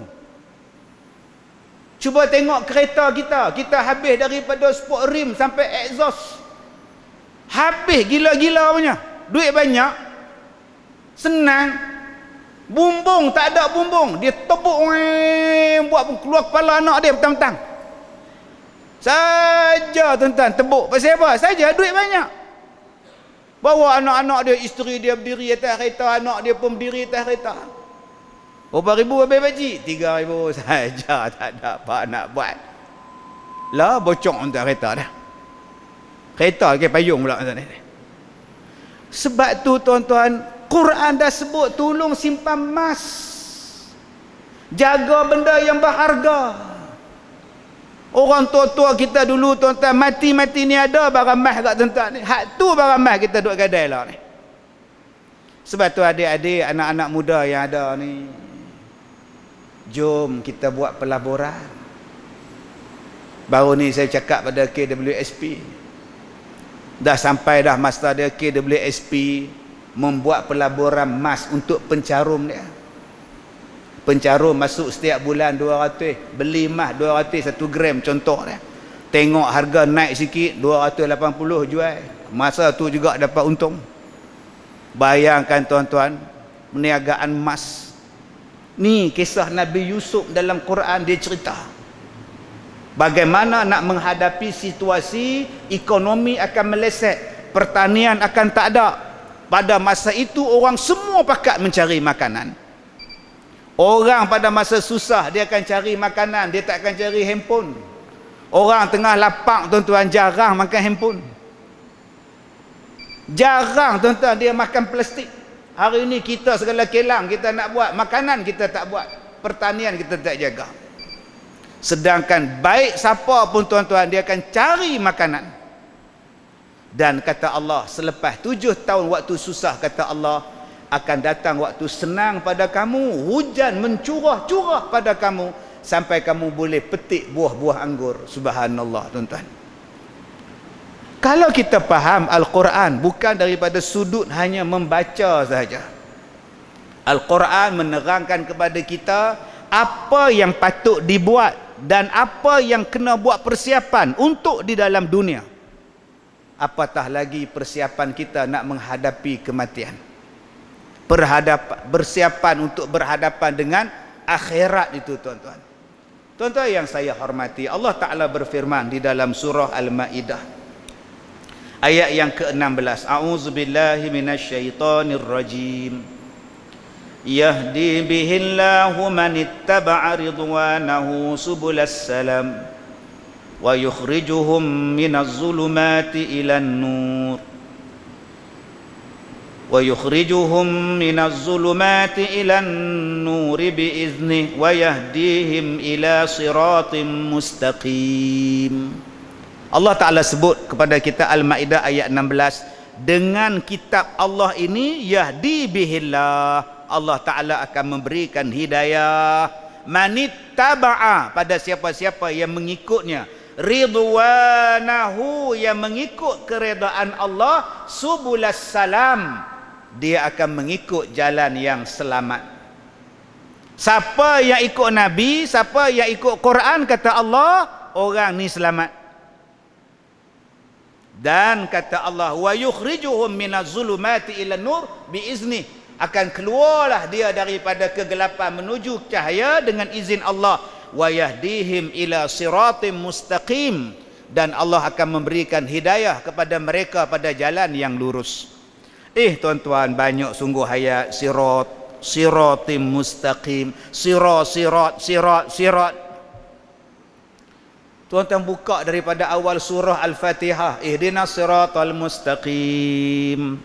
Cuba tengok kereta kita. Kita habis daripada sport rim sampai exhaust. Habis gila-gila punya. Duit banyak. Senang. Bumbung tak ada bumbung. Dia tebuk buat keluar kepala anak dia petang-petang. Saja, tuan-tuan, tebuk. Pasal apa? Saja duit banyak. Bawa anak-anak dia, isteri dia berdiri atas kereta, anak dia pun berdiri atas kereta. Berapa ribu habis pakcik? 3,000 saja, tak ada apa nak buat. Lah bocok untuk kereta dah. Kereta ke payung pula. Sebab tu, tuan-tuan, Quran dah sebut tolong simpan emas. Jaga benda yang berharga. Orang tua-tua kita dulu, tuan-tuan, mati-mati ni ada barang emas kat tuan-tuan ni. Hak tu barang emas kita duk gadai lah ni. Sebab tu adik-adik, anak-anak muda yang ada ni, jom kita buat pelaburan. Baru ni saya cakap pada KWSP. Dah sampai dah masa dia KWSP membuat pelaburan emas untuk pencarum dia. Pencarum masuk setiap bulan 200, beli emas 200 1 gram contoh dia. Tengok harga naik sikit 280 jual. Masa tu juga dapat untung. Bayangkan, tuan-tuan, perniagaan emas. Ni kisah Nabi Yusuf dalam Quran, dia cerita bagaimana nak menghadapi situasi ekonomi akan meleset, pertanian akan tak ada. Pada masa itu orang semua pakat mencari makanan. Orang pada masa susah dia akan cari makanan, dia tak akan cari handphone. Orang tengah lapang, tuan-tuan, jarang makan handphone. Jarang, tuan-tuan, dia makan plastik. Hari ini kita segala kelang kita nak buat, makanan kita tak buat, pertanian kita tak jaga. Sedangkan baik siapa pun, tuan-tuan, dia akan cari makanan. Dan kata Allah, selepas 7 tahun waktu susah, kata Allah, akan datang waktu senang pada kamu, hujan mencurah-curah pada kamu sampai kamu boleh petik buah-buah anggur. Subhanallah, tuan-tuan. Kalau kita faham Al-Quran bukan daripada sudut hanya membaca saja, Al-Quran menerangkan kepada kita apa yang patut dibuat dan apa yang kena buat persiapan untuk di dalam dunia. Apatah lagi persiapan kita nak menghadapi kematian. Bersiapan untuk berhadapan dengan akhirat itu, tuan-tuan. Tuan-tuan yang saya hormati, Allah Ta'ala berfirman di dalam surah Al-Ma'idah ayat yang ke-16. A'udzubillahi minasyaitonir rajim. Yahdi bihillahu man ittaba'a ridwanahu subulas salam wa yukhrijuhum minaz zulumati ilan nur ويخرجهم من الظلمات إلى النور بإذنه ويهديهم إلى صراط مستقيم. Allah Ta'ala sebut kepada kita Al-Ma'idah ayat 16, dengan kitab Allah ini yahdi bihillah, Allah Ta'ala akan memberikan hidayah manittaba'a, pada siapa-siapa yang mengikutnya, ridwanahu, yang mengikut keredaan Allah, subulas salam, dia akan mengikut jalan yang selamat. Siapa yang ikut Nabi, siapa yang ikut Quran, kata Allah, orang ni selamat. Dan kata Allah, wa yukhrijuhum minaz zulumati ila nur biizni, akan keluarlah dia daripada kegelapan menuju cahaya dengan izin Allah. Wa yahdihim ila siratim mustaqim, dan Allah akan memberikan hidayah kepada mereka pada jalan yang lurus. Tuan-tuan, banyak sungguh ayat siratim mustaqim, sirat. Tuan-tuan buka daripada awal surah Al-Fatihah, ihdinas siratal mustaqim.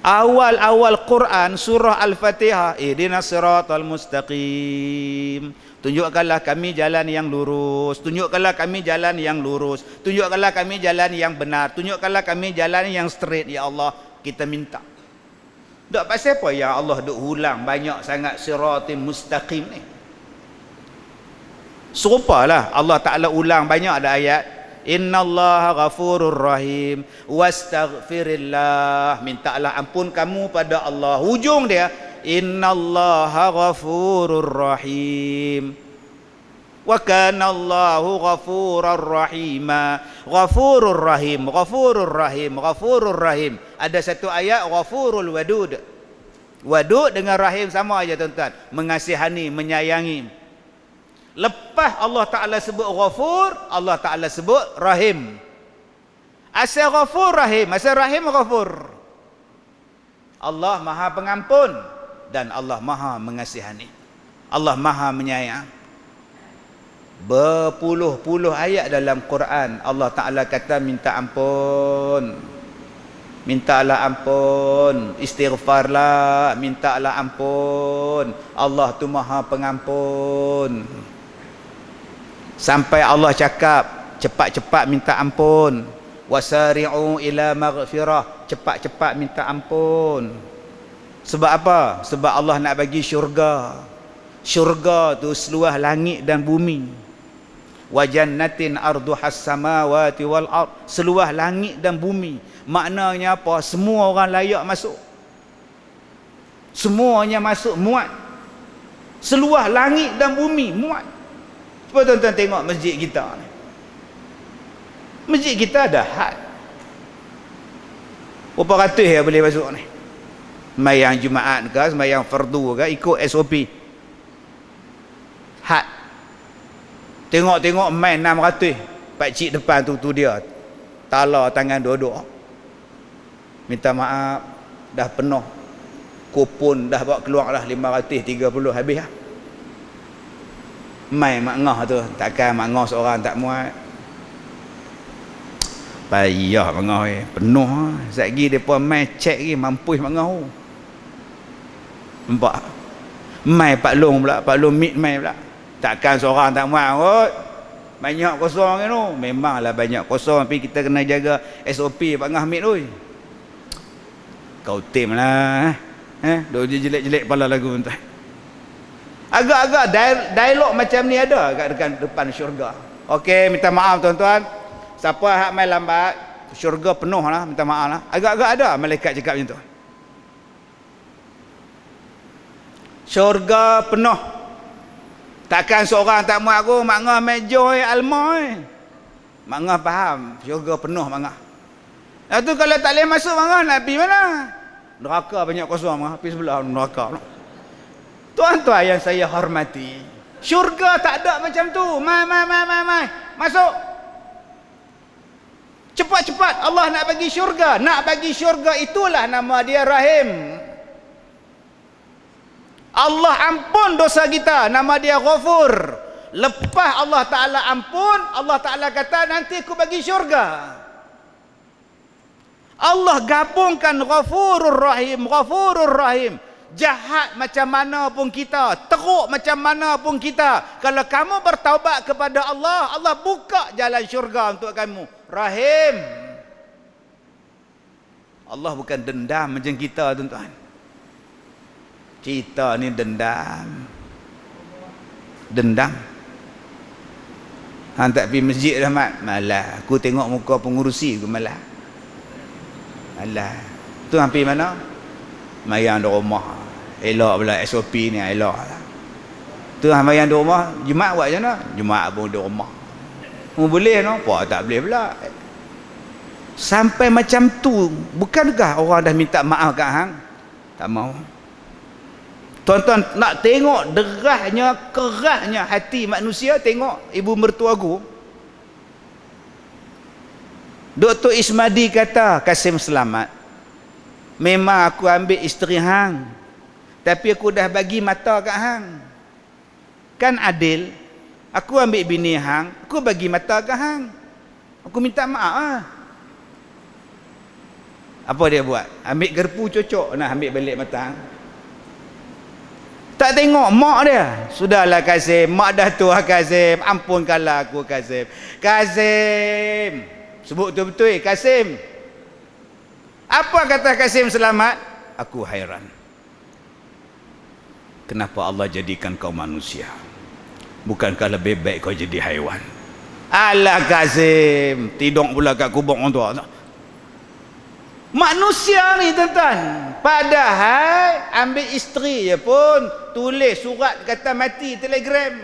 Awal-awal Quran surah Al-Fatihah, ihdinas siratal mustaqim. Tunjukkanlah kami jalan yang lurus, tunjukkanlah kami jalan yang lurus, tunjukkanlah kami jalan yang benar, tunjukkanlah kami jalan yang straight, ya Allah, kita minta. Tak pasal apa ya Allah duk ulang banyak sangat siratim mustaqim ni. Serupalah Allah Ta'ala ulang banyak ada ayat, innallaha ghafurur rahim wastaghfirillah, mintalah ampun kamu pada Allah. Hujung dia innallaha ghafurur rahim wa kana Allahu ghafurar rahima. Ghafurur rahim, ghafurur rahim, ghafurur rahim. Ada satu ayat ghafurul wadud. Wadud dengan rahim sama aja, tuan-tuan, mengasihani, menyayangi. Lepas Allah Ta'ala sebut ghafur, Allah Ta'ala sebut rahim. Asal ghafur rahim, asal rahim ghafur. Allah Maha Pengampun dan Allah Maha Mengasihani. Allah Maha Menyayang. Berpuluh-puluh ayat dalam Quran Allah Ta'ala kata minta ampun, mintalah ampun, istighfarlah, mintalah ampun, Allah tu Maha Pengampun. Sampai Allah cakap cepat-cepat minta ampun, wasari'u ila maghfirah, cepat-cepat minta ampun. Sebab apa? Sebab Allah nak bagi syurga. Syurga tu seluas langit dan bumi. Wa jannatin arduhas samawati wal ard, seluas langit dan bumi. Maknanya apa? Semua orang layak masuk, semuanya masuk, muat. Seluas langit dan bumi, muat. Cuba tuan-tuan tengok masjid kita ni. Masjid kita ada had. Berapa ratus yang boleh masuk ni? Sembahyang Jumaat ke, sembahyang fardu ke, ikut SOP. Had. Tengok-tengok main 600. Pakcik depan tu dia tala tangan dua-dua, minta maaf, dah penuh, kupon dah bawa keluar lah 530, habis lah. Main mak ngah tu, takkan mak ngah seorang tak muat. Payah mak ngah penuh. Sekejap lagi mereka main cek lagi, mampus mak ngah. Nampak? Main Pak Long pula, Pak Long meet main pula. Takkan seorang tak muat kot. Banyak kosong kan tu. Memanglah banyak kosong, tapi kita kena jaga SOP Pak Ngah Hamid tu. Kau tim lah. Duk jelek-jelek kepala lagu entah. Agak-agak dialog macam ni ada kat depan syurga. Okey, minta maaf tuan-tuan. Siapa hak main lambat, syurga penuh lah, minta maaf lah. Agak-agak ada malaikat cakap macam tu. Syurga penuh. Takkan seorang tak muat aku mak ngah mejoy almoy. Mak ngah faham, syurga penuh mak ngah. Lepas tu kalau tak boleh masuk mak ngah nak pergi mana? Neraka banyak kosong mak ngah, pergi sebelah neraka. Tuan-tuan yang saya hormati, syurga tak ada macam tu. Mai. Masuk. Cepat-cepat Allah nak bagi syurga. Nak bagi syurga itulah nama dia Rahim. Allah ampun dosa kita, nama dia Ghafur. Lepas Allah Ta'ala ampun, Allah Ta'ala kata nanti aku bagi syurga. Allah gabungkan Ghafurur Rahim. Jahat macam mana pun kita, teruk macam mana pun kita, kalau kamu bertaubat kepada Allah, Allah buka jalan syurga untuk kamu. Rahim. Allah bukan dendam macam kita, tuan-tuan. Kita ni dendam. Hang tak pergi masjid dah mat. Malah aku tengok muka pengurusi aku malah. Alah. Tu hampir mana? Mayang di rumah. Elok pula SOP ni, elok lah. Tu mayang di rumah, Jumaat buat macam mana? Jumaat pun di rumah. Boleh no? Apa tak boleh pula. Sampai macam tu, bukankah orang dah minta maaf kat hang? Tak mau. Tuan-tuan nak tengok kerasnya hati manusia, tengok ibu mertua aku. Dr. Ismadi kata, Kasim selamat. Memang aku ambil isteri hang, tapi aku dah bagi mata kat hang. Kan adil? Aku ambil bini hang, aku bagi mata kat hang. Aku minta maaf ah. Apa dia buat? Ambil gerpu cocok nak ambil balik mata hang. Tak tengok mak dia. Sudahlah Kasim, mak dah tua Kasim, ampunkanlah aku Kasim. Kasim, sebut betul-betul Kasim. Apa kata Kasim selamat? Aku hairan. Kenapa Allah jadikan kau manusia? Bukankah lebih baik kau jadi haiwan? Alah Kasim, tidur pula kat kubur orang tua. Manusia ni tuan-tuan, padahal ambil isteri je pun tulis surat kata mati telegram.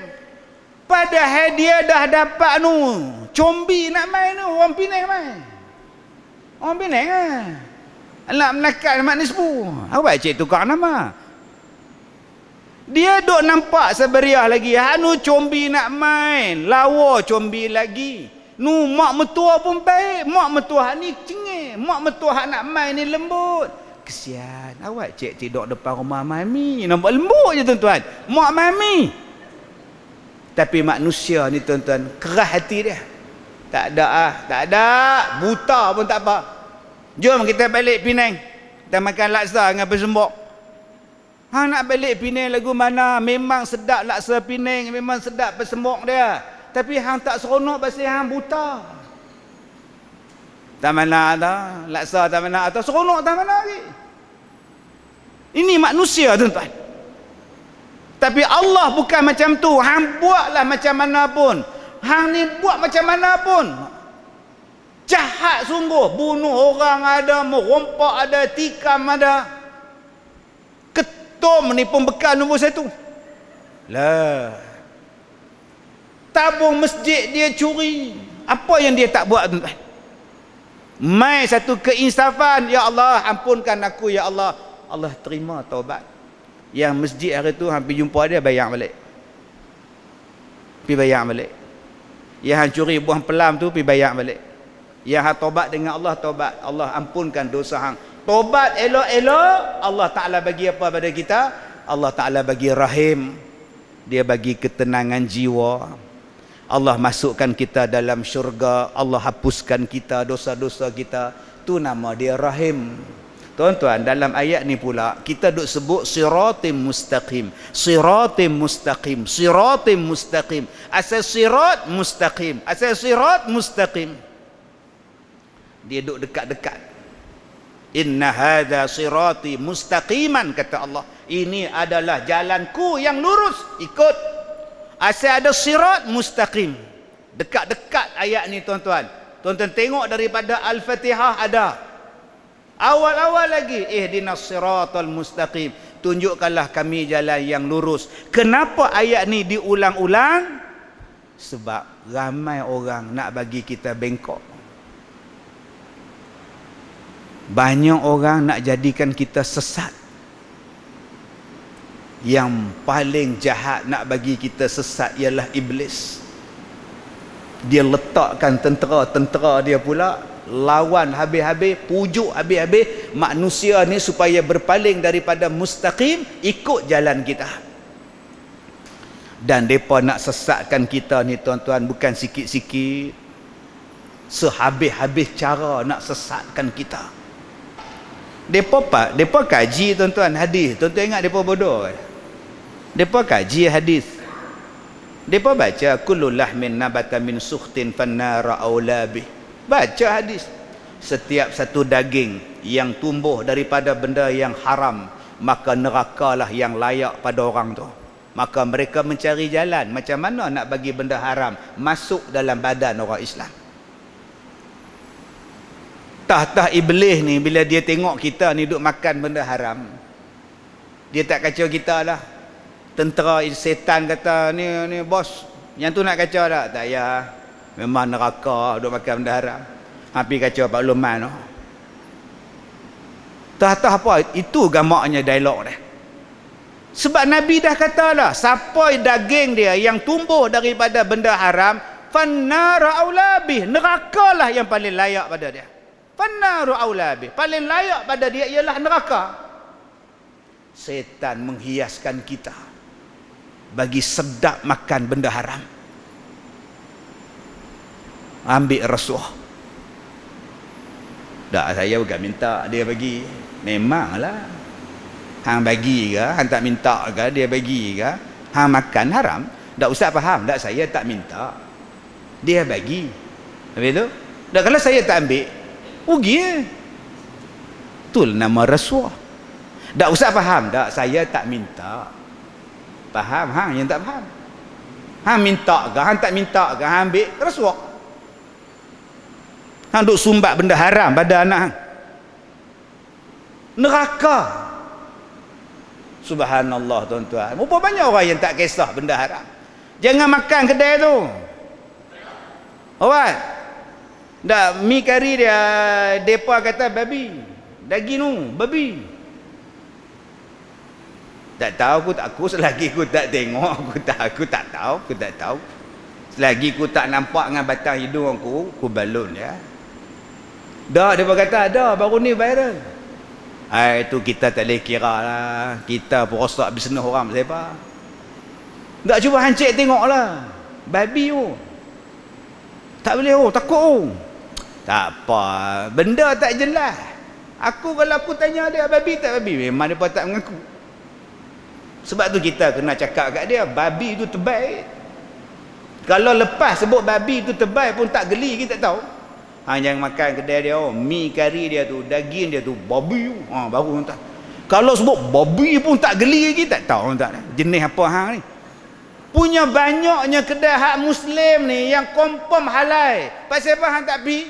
Padahal dia dah dapat combi nak main orang Penang main. Orang Penang ah. Anak Melaka Mak Nisbu. Awak cik tukar nama. Dia duk nampak seberiah lagi. Combi nak main, lawa combi lagi. Mak mertua pun baik, mak mertua ni cengih, mak mertua nak main ni lembut. Kesian, awak cik tidur depan rumah mami, nampak lembut je tuan-tuan, mak mami. Tapi manusia ni tuan-tuan, keras hati dia. Tak ada, buta pun tak apa. Jom kita balik Penang, kita makan laksa dengan persembok. Nak balik Penang lagu mana? Memang sedap laksa Penang, memang sedap persembok dia. Tapi hang tak seronok pasal hang buta. Tak mana dah, laksa tak mana atau seronok tak mana lagi. Ini manusia tuan-tuan. Tapi Allah bukan macam tu. Hang buatlah macam mana pun. Hang ni buat macam mana pun. Jahat sungguh, bunuh orang ada, merompak ada, tikam ada. Ketum ni pembekal nombor 1. Lah. Tabung masjid dia curi. Apa yang dia tak buat tuan-tuan? Mai satu keinsafan, ya Allah ampunkan aku ya Allah. Allah terima taubat. Yang masjid hari tu hampir jumpa dia bayar balik. Pergi bayar balik. Yang hang curi buah pelam tu pergi bayar balik. Yang hang taubat dengan Allah, taubat. Allah ampunkan dosa hang. Taubat elok-elok, Allah Ta'ala bagi apa pada kita? Allah Ta'ala bagi rahim. Dia bagi ketenangan jiwa. Allah masukkan kita dalam syurga. Allah hapuskan kita dosa-dosa kita. Tu nama dia Rahim. Tuan-tuan, dalam ayat ni pula kita duk sebut siratim mustaqim. Siratim mustaqim. Siratim mustaqim. Asal sirat mustaqim. Asal sirat mustaqim. Dia duk dekat-dekat. Inna hadza sirati mustaqiman, kata Allah. Ini adalah jalanku yang lurus, ikut. Asal ada sirat mustaqim. Dekat-dekat ayat ni tuan-tuan. Tuan-tuan tengok daripada Al-Fatihah ada. Awal-awal lagi ihdinas siratal mustaqim. tunjukkanlah kami jalan yang lurus. Kenapa ayat ni diulang-ulang? Sebab ramai orang nak bagi kita bengkok. Banyak orang nak jadikan kita sesat. Yang paling jahat nak bagi kita sesat ialah iblis. Dia letakkan tentera-tentera dia pula, lawan habis-habis, pujuk habis-habis manusia ni supaya berpaling daripada mustaqim, ikut jalan kita. Dan mereka nak sesatkan kita ni tuan-tuan, bukan sikit-sikit, sehabis-habis cara nak sesatkan kita. Mereka kaji tuan-tuan hadis. Tuan-tuan ingat mereka bodoh? Mereka kaji hadis. Mereka baca kullu lahmin nabata min sukhtin fannara aula bih. Baca hadis. Setiap satu daging yang tumbuh daripada benda yang haram, maka nerakalah yang layak pada orang tu. Maka mereka mencari jalan macam mana nak bagi benda haram masuk dalam badan orang Islam. Tah iblis ni bila dia tengok kita ni duk makan benda haram, dia tak kacau kita lah. Tentera setan kata, ni bos, yang tu nak kacau tak? Tak payah. Memang neraka duk makan benda haram. Hampir kacau Pak Luman tu. Tah apa? Itu gamaknya dialog dia. Sebab Nabi dah kata lah, siapa daging dia yang tumbuh daripada benda haram, fannara aulabih, nerakalah yang paling layak pada dia. Fannaru aulabih, paling layak pada dia ialah neraka. Setan menghiaskan kita bagi sedap makan benda haram. Ambil rasuah. Tak, saya bukan minta dia bagi. Memanglah. Hang bagi ke, hang tak minta ke, dia bagi ke, hang makan haram, tak usah faham. Tak, saya tak minta, dia bagi. Habis tu, tak, kalau saya tak ambil, rugi. Itulah nama rasuah. Tak usah faham. Tak, saya tak minta. Faham? Hang yang tak faham. Hang minta ke, hang tak minta ke, hang ambil rasuah. Hang duk sumbat benda haram pada anak hang. Neraka. Subhanallah tuan-tuan. Berapa banyak orang yang tak kisah benda haram. Jangan makan kedai tu. Alright. Tak, mi kari dia, depa kata babi. Daging tu, babi. Tak tahu aku selagi aku tak tengok, aku tak tahu. Selagi aku tak nampak dengan batang hidung aku balun ya. Dah depa kata ada baru ni viral. Itu kita tak boleh kira lah. Kita perosak bisnes orang siapa. Tak cuba hancik tengok lah. Babi tu. Tak boleh takut. Tak apa. Benda tak jelas. Kalau aku tanya dia babi tak babi, memang dia tak mengaku. Sebab tu kita kena cakap kat dia, babi tu terbaik. Kalau lepas sebut babi tu terbaik pun tak geli, kita tak tahu. Jangan makan kedai dia, mi kari dia tu, daging dia tu, babi tu. Baru entah. Kalau sebut babi pun tak geli lagi, tak tahu entah jenis apa hang ni. Punya banyaknya kedai hak Muslim ni yang confirm halal. Pasal apa hang tak pi?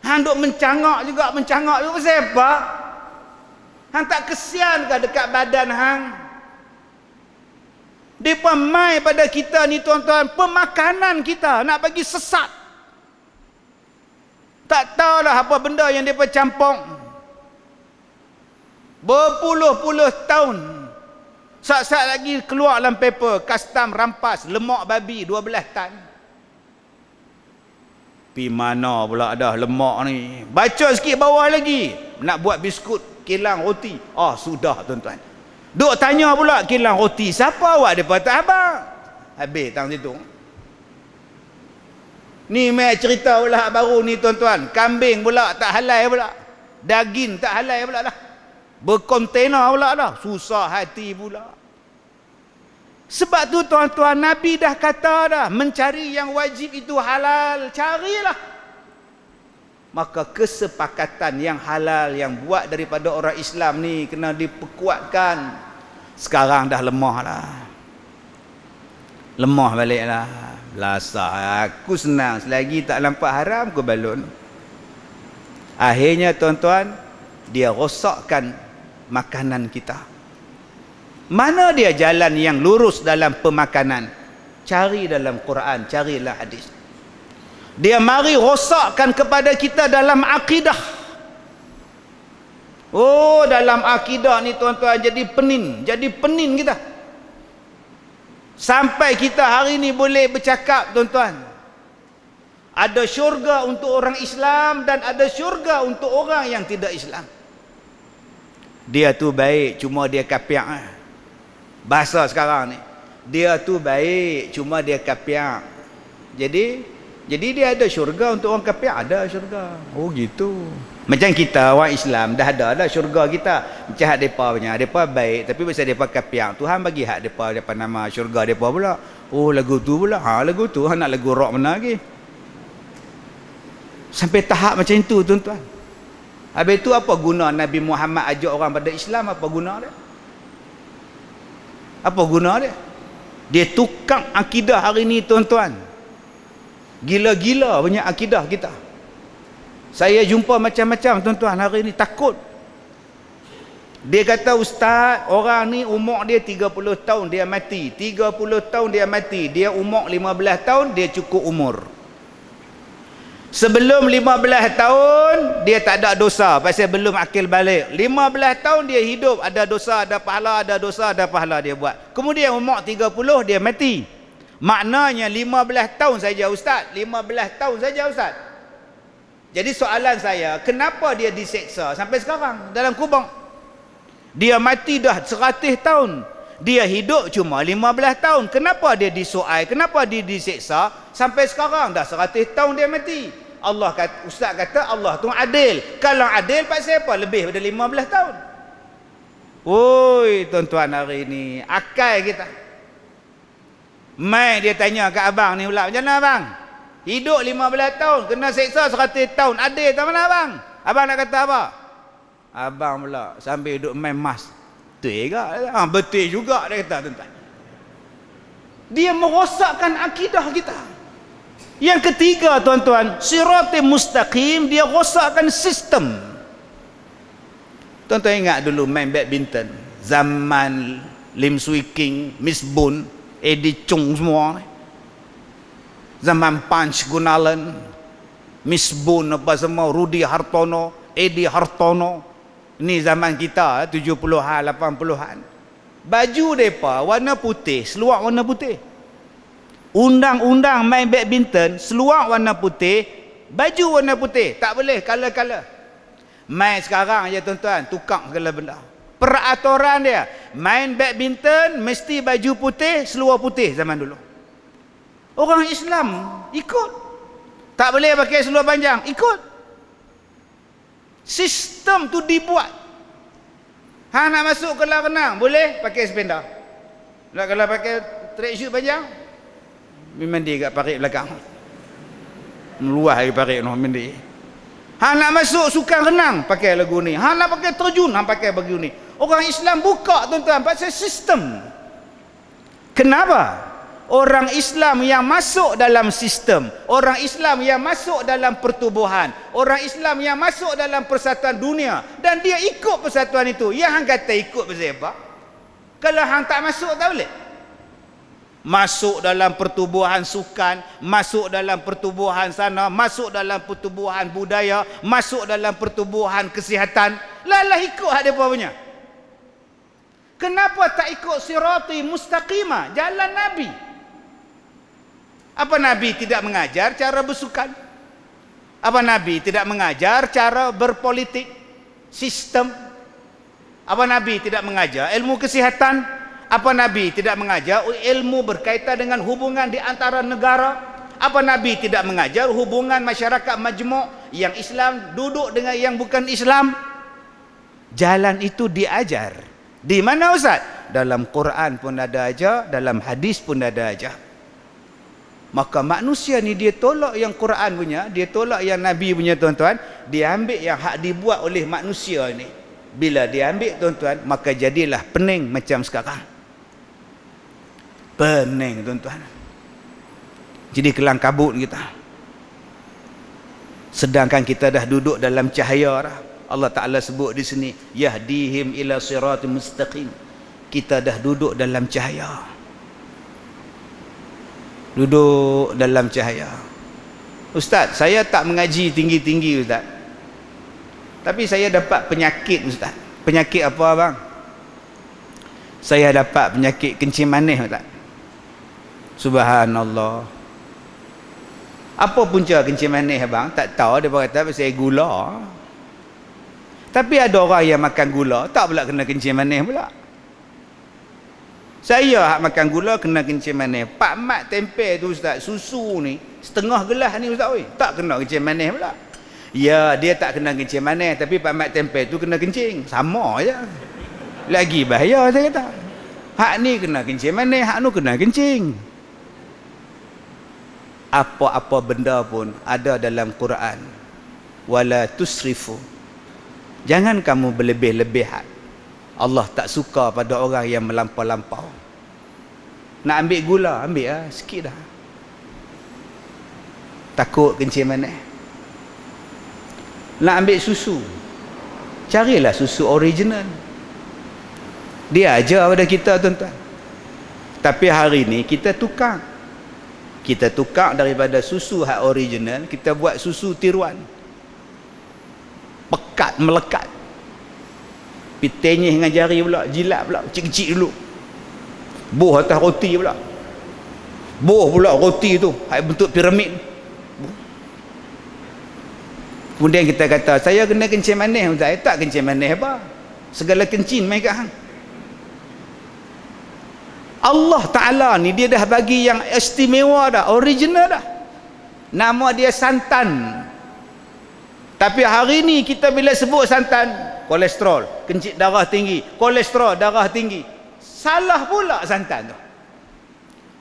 Hang duk mencangak juga pasal apa? Hang tak kesian ke dekat badan hang? Mereka mai pada kita ni tuan-tuan, pemakanan kita nak bagi sesat. Tak tahulah apa benda yang mereka campur. Berpuluh-puluh tahun. Saat-saat lagi keluar dalam paper, custom rampas lemak babi 12 tan. Pi mana pula dah lemak ni? Baca sikit bawah lagi. Nak buat biskut kilang roti. Sudah tuan-tuan. Duk tanya pula kilang roti. Siapa awak dia patah abang? Habis tang situ. Ni mai cerita pula baru ni tuan-tuan. Kambing pula tak halal pula. Daging tak halal pula dah. Berkontainer pula dah. Susah hati pula. Sebab tu tuan-tuan, Nabi dah kata dah, mencari yang wajib itu halal. Carilah. Maka kesepakatan yang halal yang buat daripada orang Islam ni kena diperkuatkan. Sekarang dah lemah lah. Lemah balik lah. Lasah. Aku senang. Selagi tak nampak haram, aku balun. Akhirnya tuan-tuan, dia rosakkan makanan kita. Mana dia jalan yang lurus dalam pemakanan? Cari dalam Quran, carilah hadis. Dia mari rosakkan kepada kita dalam akidah. Oh, dalam akidah ni tuan-tuan jadi penin kita. Sampai kita hari ni boleh bercakap tuan-tuan, ada syurga untuk orang Islam dan ada syurga untuk orang yang tidak Islam. Dia tu baik, cuma dia kafir. Bahasa sekarang ni, dia tu baik, cuma dia kafir. Jadi dia ada syurga untuk orang kafir, ada syurga. Oh gitu. Macam kita orang Islam dah ada dah syurga kita. Macam hak depa punya, depa baik tapi pasal depa kafir, Tuhan bagi hak depa depa nama syurga depa pula. Oh lagu tu pula. Lagu tu nak lagu rock mana lagi? Sampai tahap macam itu tuan-tuan. Habis tu apa guna Nabi Muhammad ajak orang pada Islam? Apa guna dia? Apa guna dia? Dia tukang akidah hari ni tuan-tuan. Gila-gila punya akidah kita. Saya jumpa macam-macam tuan-tuan hari ni, takut. Dia kata, ustaz, orang ni umur dia 30 tahun dia mati. 30 tahun dia mati. Dia umur 15 tahun dia cukup umur. Sebelum 15 tahun dia tak ada dosa pasal belum akil balik. 15 tahun dia hidup, ada dosa, ada pahala, ada dosa, ada pahala dia buat. Kemudian umur 30 dia mati. Maknanya 15 tahun saja ustaz. 15 tahun saja ustaz. Jadi soalan saya, kenapa dia diseksa sampai sekarang dalam kubur? Dia mati dah 100 tahun. Dia hidup cuma 15 tahun. Kenapa dia disoal? Kenapa dia diseksa sampai sekarang? Dah 100 tahun dia mati. Allah kata, ustaz kata Allah tu adil. Kalau adil pasal apa? Lebih daripada 15 tahun. Oi, tuan-tuan hari ni akal kita. Mai dia tanya kat abang ni pula, macam mana abang? Hidup 15 tahun, kena seksa 100 tahun. Adil tak mana abang? Abang nak kata apa? Abang pula sambil duduk main mas. Betul juga. Betul juga dia kata tuan-tuan. Dia merosakkan akidah kita. Yang ketiga tuan-tuan, siratul mustaqim, dia rosakkan sistem. Tuan-tuan ingat dulu main badminton, zaman Lim Swee King, Miss Boon, Eddie Chung semua. Zaman Punch Gunalan, Miss Boon apa semua, Rudy Hartono, Eddie Hartono. Ni zaman kita 70-an, 80-an. Baju mereka warna putih, seluar warna putih. Undang-undang main badminton, seluar warna putih, baju warna putih, tak boleh color-color. Main sekarang je tuan-tuan, tukar segala benda. Peraturan dia, main badminton mesti baju putih, seluar putih zaman dulu. Orang Islam ikut. Tak boleh pakai seluar panjang, ikut. Sistem tu dibuat. Hang nak masuk kolam renang, boleh pakai sependa. Kalau pakai track shoot panjang, mandi kat parit belakang. Meluah lagi parit noh mandi. Hang nak masuk sukan renang, pakai lagu ni. Hang nak pakai terjun, hang pakai baju ni. Orang Islam buka tuan-tuan pasal sistem. Kenapa? Orang Islam yang masuk dalam sistem, orang Islam yang masuk dalam pertubuhan, orang Islam yang masuk dalam persatuan dunia, dan dia ikut persatuan itu. Yang hang kata ikut pasal apa? Kalau hang tak masuk tak boleh. Masuk dalam pertubuhan sukan, masuk dalam pertubuhan sana, masuk dalam pertubuhan budaya, masuk dalam pertubuhan kesihatan, lah ikut hak depa punya. Kenapa tak ikut sirati mustaqimah, jalan Nabi? Apa Nabi tidak mengajar cara bersukan? Apa Nabi tidak mengajar cara berpolitik, sistem? Apa Nabi tidak mengajar ilmu kesihatan? Apa Nabi tidak mengajar ilmu berkaitan dengan hubungan di antara negara? Apa Nabi tidak mengajar hubungan masyarakat majmuk yang Islam duduk dengan yang bukan Islam? Jalan itu diajar. Di mana ustaz? Dalam Quran pun ada ajar, dalam hadis pun ada ajar. Maka manusia ni dia tolak yang Quran punya, dia tolak yang Nabi punya tuan-tuan, dia ambil yang hak dibuat oleh manusia ni. Bila dia ambil tuan-tuan, maka jadilah pening macam sekarang. Pening tuan-tuan. Jadi kelang kabut kita. Sedangkan kita dah duduk dalam cahaya dah. Allah Ta'ala sebut di sini, yahdihim ila siratim mustaqim. Kita dah duduk dalam cahaya. Duduk dalam cahaya. Ustaz, saya tak mengaji tinggi-tinggi Ustaz. Tapi saya dapat penyakit Ustaz. Penyakit apa abang? Saya dapat penyakit kencing manis Ustaz. Subhanallah. Apa punca kencing manis abang? Tak tahu, dia kata pasal gula. Tapi ada orang yang makan gula tak pula kena kencing manis pula. Saya hak makan gula kena kencing manis. Pak mat tempe tu Ustaz, susu ni setengah gelas ni Ustaz oi, tak kena kencing manis pula. Ya, dia tak kena kencing manis, tapi pak mat tempe tu kena kencing. Sama aja. Lagi bahaya saya kata. Hak ni kena kencing manis, hak nu kena kencing. Apa-apa benda pun ada dalam Quran. Wala tusrifu. Jangan kamu berlebih-lebihan. Allah tak suka pada orang yang melampau-lampau. Nak ambil gula, ambil lah, sikit dah. Takut kencing manis. Nak ambil susu, carilah susu original. Dia ajar pada kita tuan-tuan. Tapi hari ni kita tukar. Kita tukar daripada susu hak original, kita buat susu tiruan. Pekat, melekat. Pitenyih dengan jari pula, jilat pula, kecil-kecil dulu. Buh atas roti pula. Buh pula roti tu, bentuk piramid. Kemudian kita kata, saya kena kencing manis, saya tak kencing manis apa. Segala kencing main kat hang. Allah Ta'ala ni dia dah bagi yang istimewa dah, original dah. Nama dia santan. Tapi hari ni kita bila sebut santan, kolesterol, kencing darah tinggi, kolesterol, darah tinggi. Salah pula santan tu.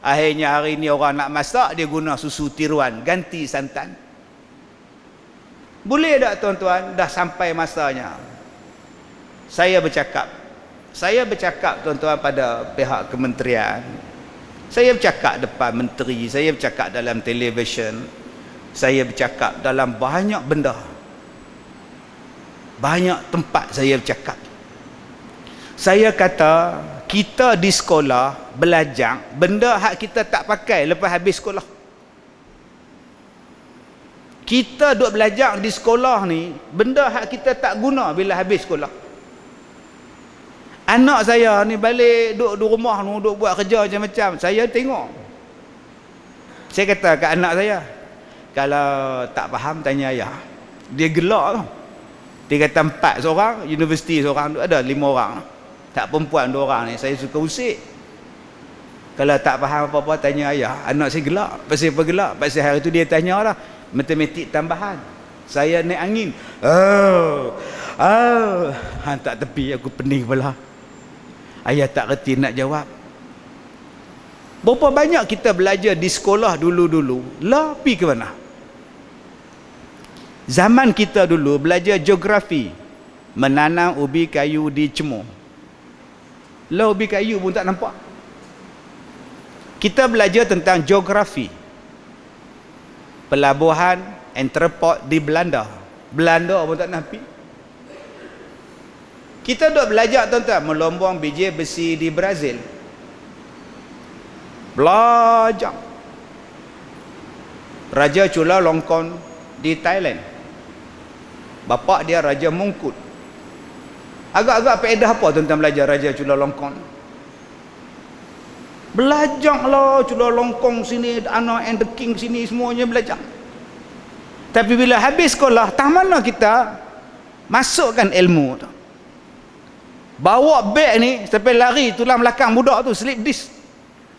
Akhirnya hari ni orang nak masak, dia guna susu tiruan, ganti santan. Boleh tak tuan-tuan? Dah sampai masanya. Saya bercakap tuan-tuan pada pihak kementerian. Saya bercakap depan menteri, saya bercakap dalam televisyen, saya bercakap dalam banyak benda. Banyak tempat saya bercakap. Saya kata kita di sekolah belajar benda hak kita tak pakai lepas habis sekolah. Kita duk belajar di sekolah ni benda hak kita tak guna bila habis sekolah. Anak saya ni balik duk di rumah ni duk buat kerja macam-macam. Saya tengok. Saya kata kat anak saya, kalau tak faham tanya ayah. Dia gelak tau. Dia kata 4 seorang, universiti seorang, ada 5 orang. Tak perempuan 2 orang ni, saya suka usik. Kalau tak faham apa-apa tanya ayah. Anak saya gelak. Pasal apa gelak? Pasal hari tu dia tanya lah, matematik tambahan. Saya naik angin. Hantar tepi, aku pening kepala. Ayah tak reti nak jawab. Berapa banyak kita belajar di sekolah dulu-dulu, lah pi ke mana? Zaman kita dulu belajar geografi, menanam ubi kayu di Cemur. Lah ubi kayu pun tak nampak. Kita belajar tentang geografi, pelabuhan, entrepot di Belanda. Belanda pun tak nampak. Kita duk belajar tuan-tuan melombong biji besi di Brazil. Belajar. Raja Chulalongkorn di Thailand. Bapa dia Raja Mongkut. Agak-agak faedah apa tuan-tuan belajar Raja Chulalongkorn? Belajarlah Chulalongkorn sini, Anna and the King sini, semuanya belajar. Tapi bila habis sekolah, tak mana kita masukkan ilmu tu? Bawa beg ni sampai lari tulang belakang budak tu, slip disc.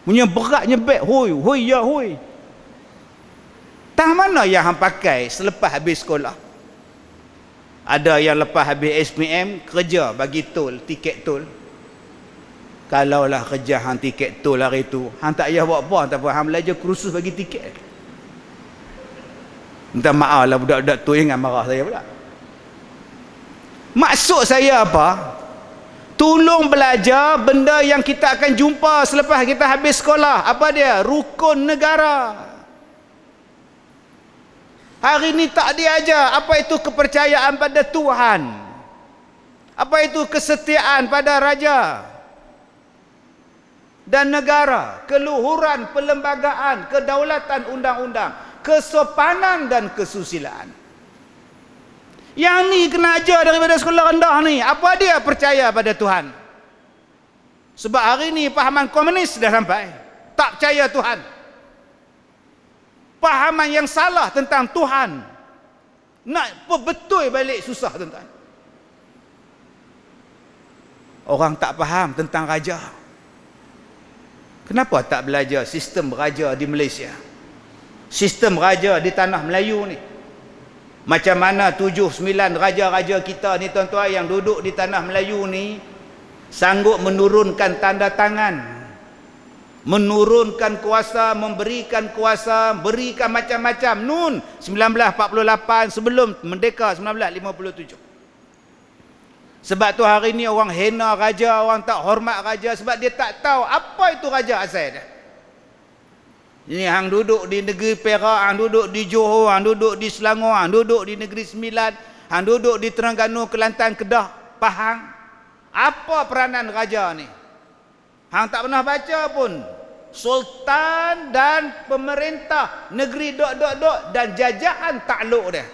Punya beratnya beg, hoi, hoi ya hoi. Tak mana yang hang pakai selepas habis sekolah? Ada yang lepas habis SPM kerja bagi tol, tiket tol. Kalaulah kerja hang tiket tol hari tu, hang tak payah buat apa, tak apa, hang belajar kursus bagi tiket. Minta maaf lah budak-budak tu, ingat marah saya pula. Maksud saya apa? Tolong belajar benda yang kita akan jumpa selepas kita habis sekolah. Apa dia? Rukun negara. Hari ni tak diajar apa itu kepercayaan pada Tuhan, apa itu kesetiaan pada raja dan negara, keluhuran perlembagaan, kedaulatan undang-undang, kesopanan dan kesusilaan. Yang ni kena ajar daripada sekolah rendah ni. Apa dia percaya pada Tuhan? Sebab hari ni pahaman komunis dah sampai. Tak percaya Tuhan. Pahaman yang salah tentang Tuhan. Nak betul balik susah tuan-tuan. Orang tak faham tentang raja. Kenapa tak belajar sistem raja di Malaysia? Sistem raja di tanah Melayu ni. Macam mana 7-9 raja-raja kita ni tuan-tuan yang duduk di tanah Melayu ni sanggup menurunkan tanda tangan, menurunkan kuasa, memberikan kuasa, berikan macam-macam. Nun 1948 sebelum merdeka 1957. Sebab tu hari ni orang hina raja, orang tak hormat raja sebab dia tak tahu apa itu raja asal dia. Ini hang duduk di negeri Perak, hang duduk di Johor, hang duduk di Selangor, hang duduk di Negeri Sembilan, hang duduk di Terengganu, Kelantan, Kedah, Pahang. Apa peranan raja ni? Hang tak pernah baca pun. Sultan dan pemerintah negeri dok dan jajahan takluk dia.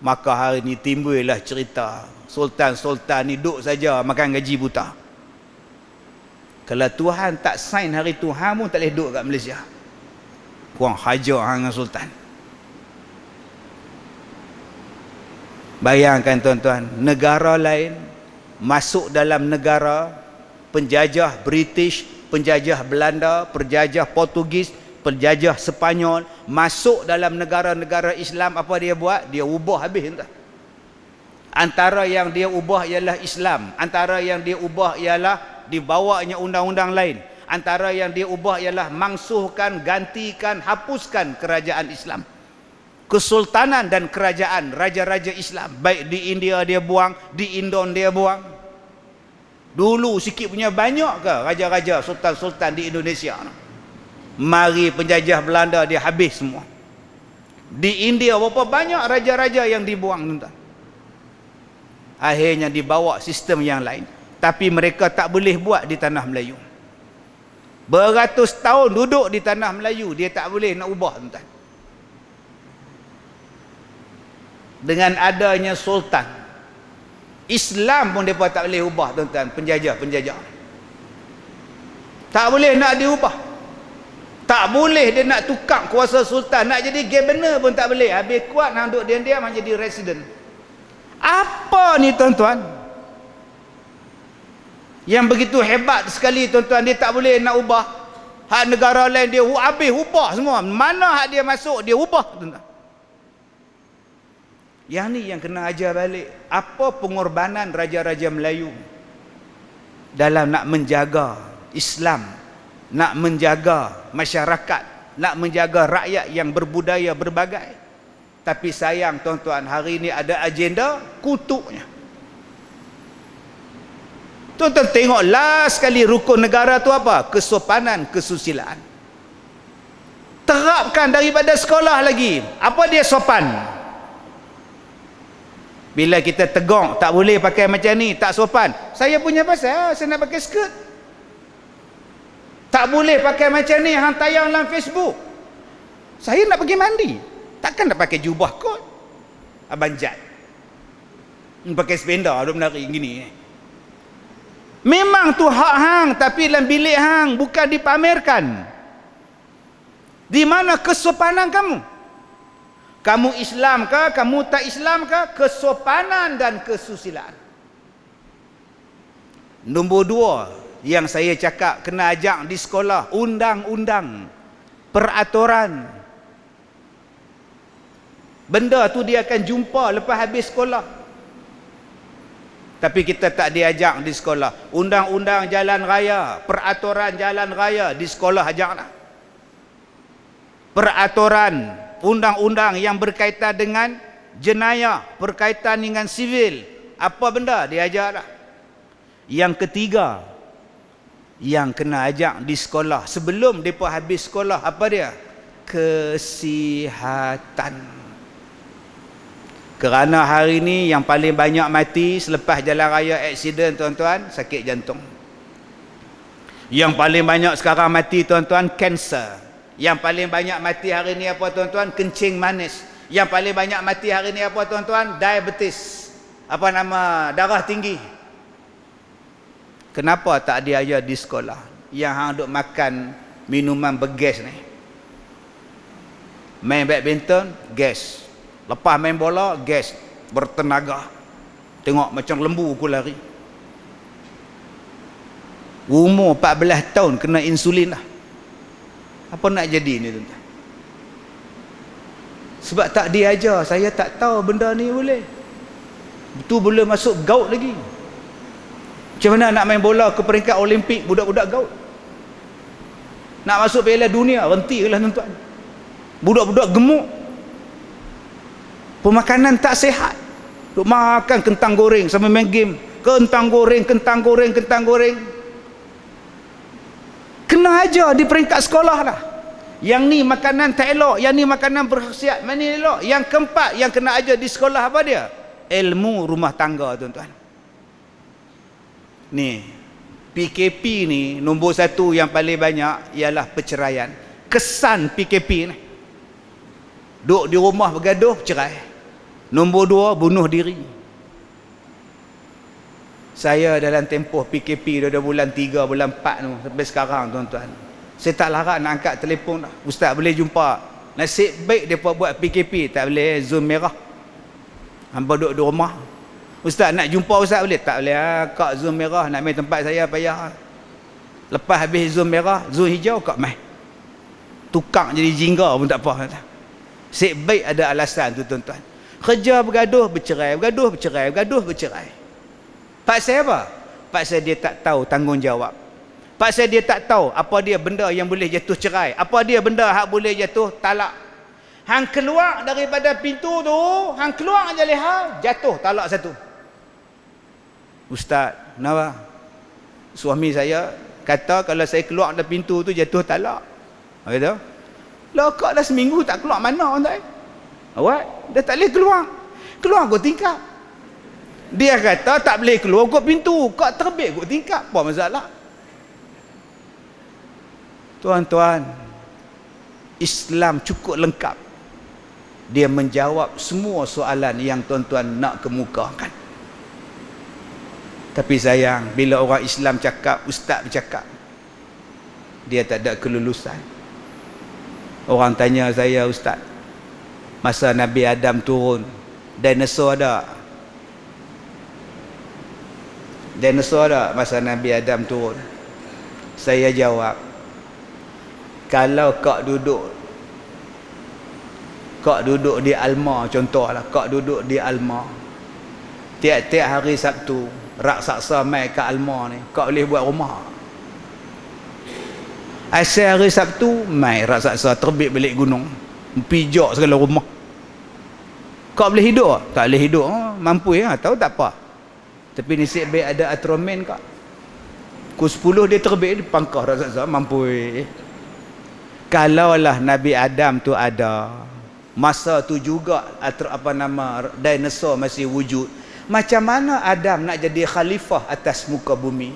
Maka hari ni timbullah cerita sultan-sultan ni duduk saja makan gaji buta. Kalau Tuhan tak sign hari tu, hang pun tak boleh duduk kat Malaysia. Kurang hajar hang dengan sultan. Bayangkan tuan-tuan, negara lain masuk dalam negara penjajah British, penjajah Belanda, penjajah Portugis, penjajah Sepanyol, masuk dalam negara-negara Islam, apa dia buat? Dia ubah habis entah. Antara yang dia ubah ialah Islam, antara yang dia ubah ialah dibawanya undang-undang lain, antara yang dia ubah ialah mangsuhkan, gantikan, hapuskan kerajaan Islam, kesultanan dan kerajaan raja-raja Islam. Baik di India dia buang, di Indon dia buang. Dulu sikit punya banyak ke raja-raja, sultan-sultan di Indonesia? Mari penjajah Belanda dia habis semua. Di India berapa banyak raja-raja yang dibuang tuan. Akhirnya dibawa sistem yang lain. Tapi mereka tak boleh buat di tanah Melayu. Beratus tahun duduk di tanah Melayu, dia tak boleh nak ubah tuan. Dengan adanya sultan, Islam pun mereka tak boleh ubah tuan-tuan, penjajah-penjajah. Tak boleh nak diubah. Tak boleh dia nak tukar kuasa sultan, nak jadi governor pun tak boleh. Habis kuat nak duduk diam-diam jadi resident. Apa ni tuan-tuan? Yang begitu hebat sekali tuan-tuan, dia tak boleh nak ubah. Hak negara lain dia habis ubah semua. Mana hak dia masuk dia ubah tuan-tuan. Yang ni yang kena ajar balik. Apa pengorbanan raja-raja Melayu dalam nak menjaga Islam, nak menjaga masyarakat, nak menjaga rakyat yang berbudaya berbagai. Tapi sayang tuan-tuan, hari ni ada agenda kutuknya. Tuan-tuan tengok last kali rukun negara tu apa? Kesopanan, kesusilaan. Terapkan daripada sekolah lagi. Apa dia sopan? Bila kita tegur, tak boleh pakai macam ni, tak sopan. Saya punya pasal, saya nak pakai skirt. Tak boleh pakai macam ni, hang tayang dalam Facebook. Saya nak pergi mandi. Takkan nak pakai jubah kot. Abang Jad. Pakai sependa, duk menari gini. Memang tu hak hang, tapi dalam bilik hang, bukan dipamerkan. Di mana kesopanan kamu? Kamu Islam ke, kamu tak Islam ke? Kesopanan dan kesusilaan. Nombor 2 yang saya cakap kena ajak di sekolah, undang-undang, peraturan. Benda tu dia akan jumpa lepas habis sekolah. Tapi kita tak diajak di sekolah. Undang-undang jalan raya, peraturan jalan raya di sekolah ajaklah. Peraturan, undang-undang yang berkaitan dengan jenayah, berkaitan dengan sivil, apa benda diajarlah. Yang ketiga yang kena ajak di sekolah sebelum mereka habis sekolah, apa dia? kesihatan. Kerana hari ni yang paling banyak mati selepas jalan raya aksiden tuan-tuan, sakit jantung. Yang paling banyak sekarang mati tuan-tuan, kanser. Yang paling banyak mati hari ni apa tuan-tuan? Kencing manis. Yang paling banyak mati hari ni apa tuan-tuan? Diabetes. Apa nama? Darah tinggi. Kenapa tak diajar di sekolah? Yang hang duk makan minuman bergas ni. Main badminton, gas. Lepas main bola, gas. Bertenaga. Tengok macam lembu aku lari. Umur 14 tahun kena insulin lah. Apa nak jadi ni tuan-tuan? Sebab tak diajar. Saya tak tahu benda ni boleh. Betul boleh masuk gout lagi. Macam mana nak main bola ke peringkat Olimpik budak-budak gout? Nak masuk Piala Dunia, renti lah tuan-tuan. Budak-budak gemuk. Pemakanan tak sihat. Duk makan kentang goreng sambil main game. Kentang goreng. Kena ajar di peringkat sekolah lah. Yang ni makanan tak elok, yang ni makanan berkhasiat, mana ni elok. Yang keempat yang kena ajar di sekolah apa dia? Ilmu rumah tangga tuan-tuan. Ni PKP ni nombor satu yang paling banyak ialah perceraian. Kesan PKP ni, duduk di rumah bergaduh, cerai. Nombor dua, bunuh diri. Saya dalam tempoh PKP daripada bulan 3, bulan 4 tu sampai sekarang tuan-tuan, saya tak larat nak angkat telefon dah. Ustaz boleh jumpa? Nasib baik mereka buat PKP, tak boleh Zoom merah. Hamba duduk di rumah. Ustaz nak jumpa Ustaz boleh? Tak boleh kak Zoom merah, nak main tempat saya payah. Lepas habis Zoom merah, Zoom hijau kak main. Tukang jadi jingga pun tak apa. Nasib baik ada alasan tu tuan-tuan. Kerja bergaduh, bercerai. Pasal apa? Pasal dia tak tahu tanggungjawab. Pasal dia tak tahu apa dia benda yang boleh jatuh cerai, apa dia benda hak boleh jatuh talak. Hang keluar daripada pintu tu, hang keluar aja leha, jatuh talak satu. Ustaz, kenapa? Suami saya kata kalau saya keluar dari pintu tu jatuh talak. Apa tu? Lah kak dah seminggu tak keluar mana tuan? Awak dah tak boleh keluar. Keluar ke tingkap. Dia kata tak boleh keluar kot pintu, kak terbit kot tingkap. Apa masalah? Tuan-tuan, Islam cukup lengkap. Dia menjawab semua soalan yang tuan-tuan nak kemukakan. Tapi sayang, bila orang Islam cakap, ustaz bercakap, dia tak ada kelulusan. Orang tanya saya, ustaz, masa Nabi Adam turun, dinosaur ada? Dinosaur ada masa Nabi Adam turun? Saya jawab, kalau kak duduk di Alma, contohlah kak duduk di Alma, tiap-tiap hari Sabtu raksasa mai ke Alma ni, kak boleh buat rumah. Asal hari Sabtu mai raksasa terbit balik gunung, pijak segala rumah. Kak boleh hidup? Tak boleh hidup. Mampu ya, tahu tak apa. Tapi nasib baik ada Ultraman kak. Pukul 10 dia terbit, dia pangkah raksasa, mampu. Kalaulah Nabi Adam tu ada, masa tu juga dinosaur masih wujud, macam mana Adam nak jadi khalifah atas muka bumi?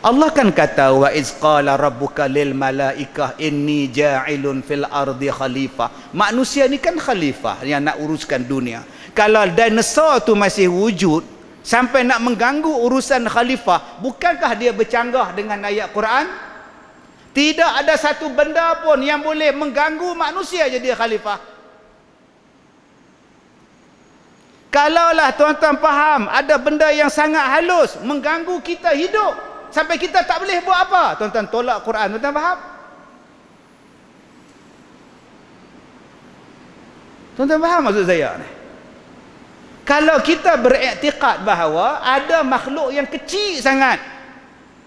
Allah kan kata, wa iz qala rabbuka lil malaikah inni ja'ilun fil ardi khalifah. Manusia ni kan khalifah yang nak uruskan dunia. Kalau dinosaur tu masih wujud sampai nak mengganggu urusan khalifah, bukankah dia bercanggah dengan ayat Quran? Tidak ada satu benda pun yang boleh mengganggu manusia jadi khalifah. Kalaulah tuan-tuan faham ada benda yang sangat halus mengganggu kita hidup sampai kita tak boleh buat apa, tuan-tuan tolak Quran. Tuan-tuan faham? Tuan-tuan faham maksud saya ni? Kalau kita beriktikad bahawa ada makhluk yang kecil sangat,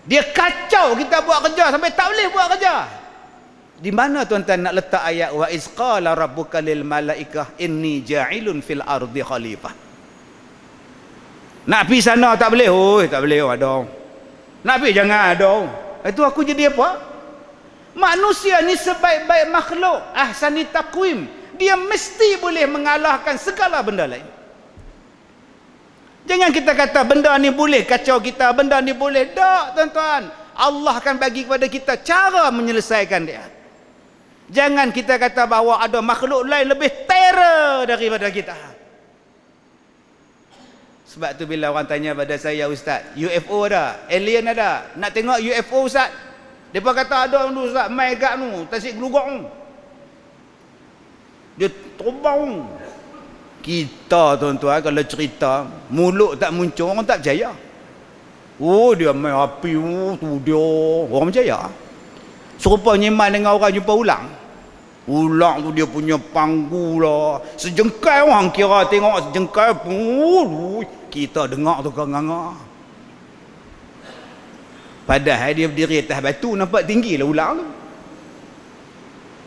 dia kacau kita buat kerja sampai tak boleh buat kerja, di mana tuan-tuan nak letak ayat wa iz qala rabbuka lil malaikah inni ja'ilun fil ardi khalifah? Nak pergi sana tak boleh, tak boleh ada. Nak pergi jangan ada. Itu aku jadi apa? Manusia ni sebaik-baik makhluk, ahsani taqwim, dia mesti boleh mengalahkan segala benda lain. Jangan kita kata benda ni boleh kacau kita, benda ni boleh. Tak, tuan-tuan. Allah akan bagi kepada kita cara menyelesaikan dia. Jangan kita kata bahawa ada makhluk lain lebih terror daripada kita. Sebab tu bila orang tanya pada saya, Ustaz, UFO ada? Alien ada? Nak tengok UFO, Ustaz? Mereka kata ada tu, Ustaz, mai gak tu, tasik gelugong. Dia terbang. Kita, tuan-tuan, kalau cerita, mulut tak muncul, orang tak percaya. Oh, dia main api, tu dia. Orang percaya. Serupa nyimak dengan orang jumpa ulang. Ulang tu dia punya panggu lah. Sejengkai orang kira tengok sejengkai pun. Kita dengar tu nganga. Padahal dia berdiri atas batu, nampak tinggi lah ulang tu.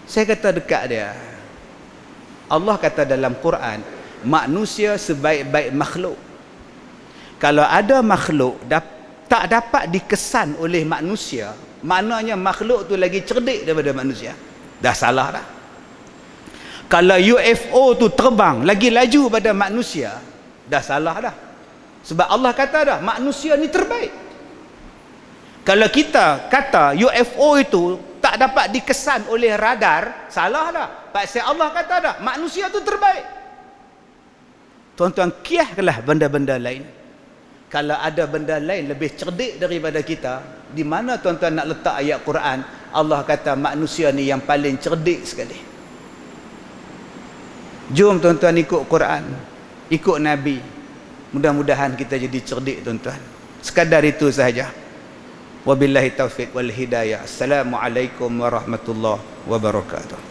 Saya kata dekat dia. Allah kata dalam Quran, manusia sebaik-baik makhluk. Kalau ada makhluk tak dapat dikesan oleh manusia, maknanya makhluk tu lagi cerdik daripada manusia. Dah salah dah. Kalau UFO tu terbang lagi laju pada manusia, dah salah dah. Sebab Allah kata dah, manusia ni terbaik. Kalau kita kata UFO itu tak dapat dikesan oleh radar, salah dah. Pasal Allah kata dah, manusia tu terbaik. Tuan-tuan, kiahlah benda-benda lain. Kalau ada benda lain lebih cerdik daripada kita, di mana tuan-tuan nak letak ayat Quran Allah kata manusia ni yang paling cerdik sekali? Jom tuan-tuan ikut Quran, ikut Nabi. Mudah-mudahan kita jadi cerdik, tuan-tuan. Sekadar itu sahaja. Wabillahi taufiq wal hidayah. Assalamualaikum warahmatullahi wabarakatuh.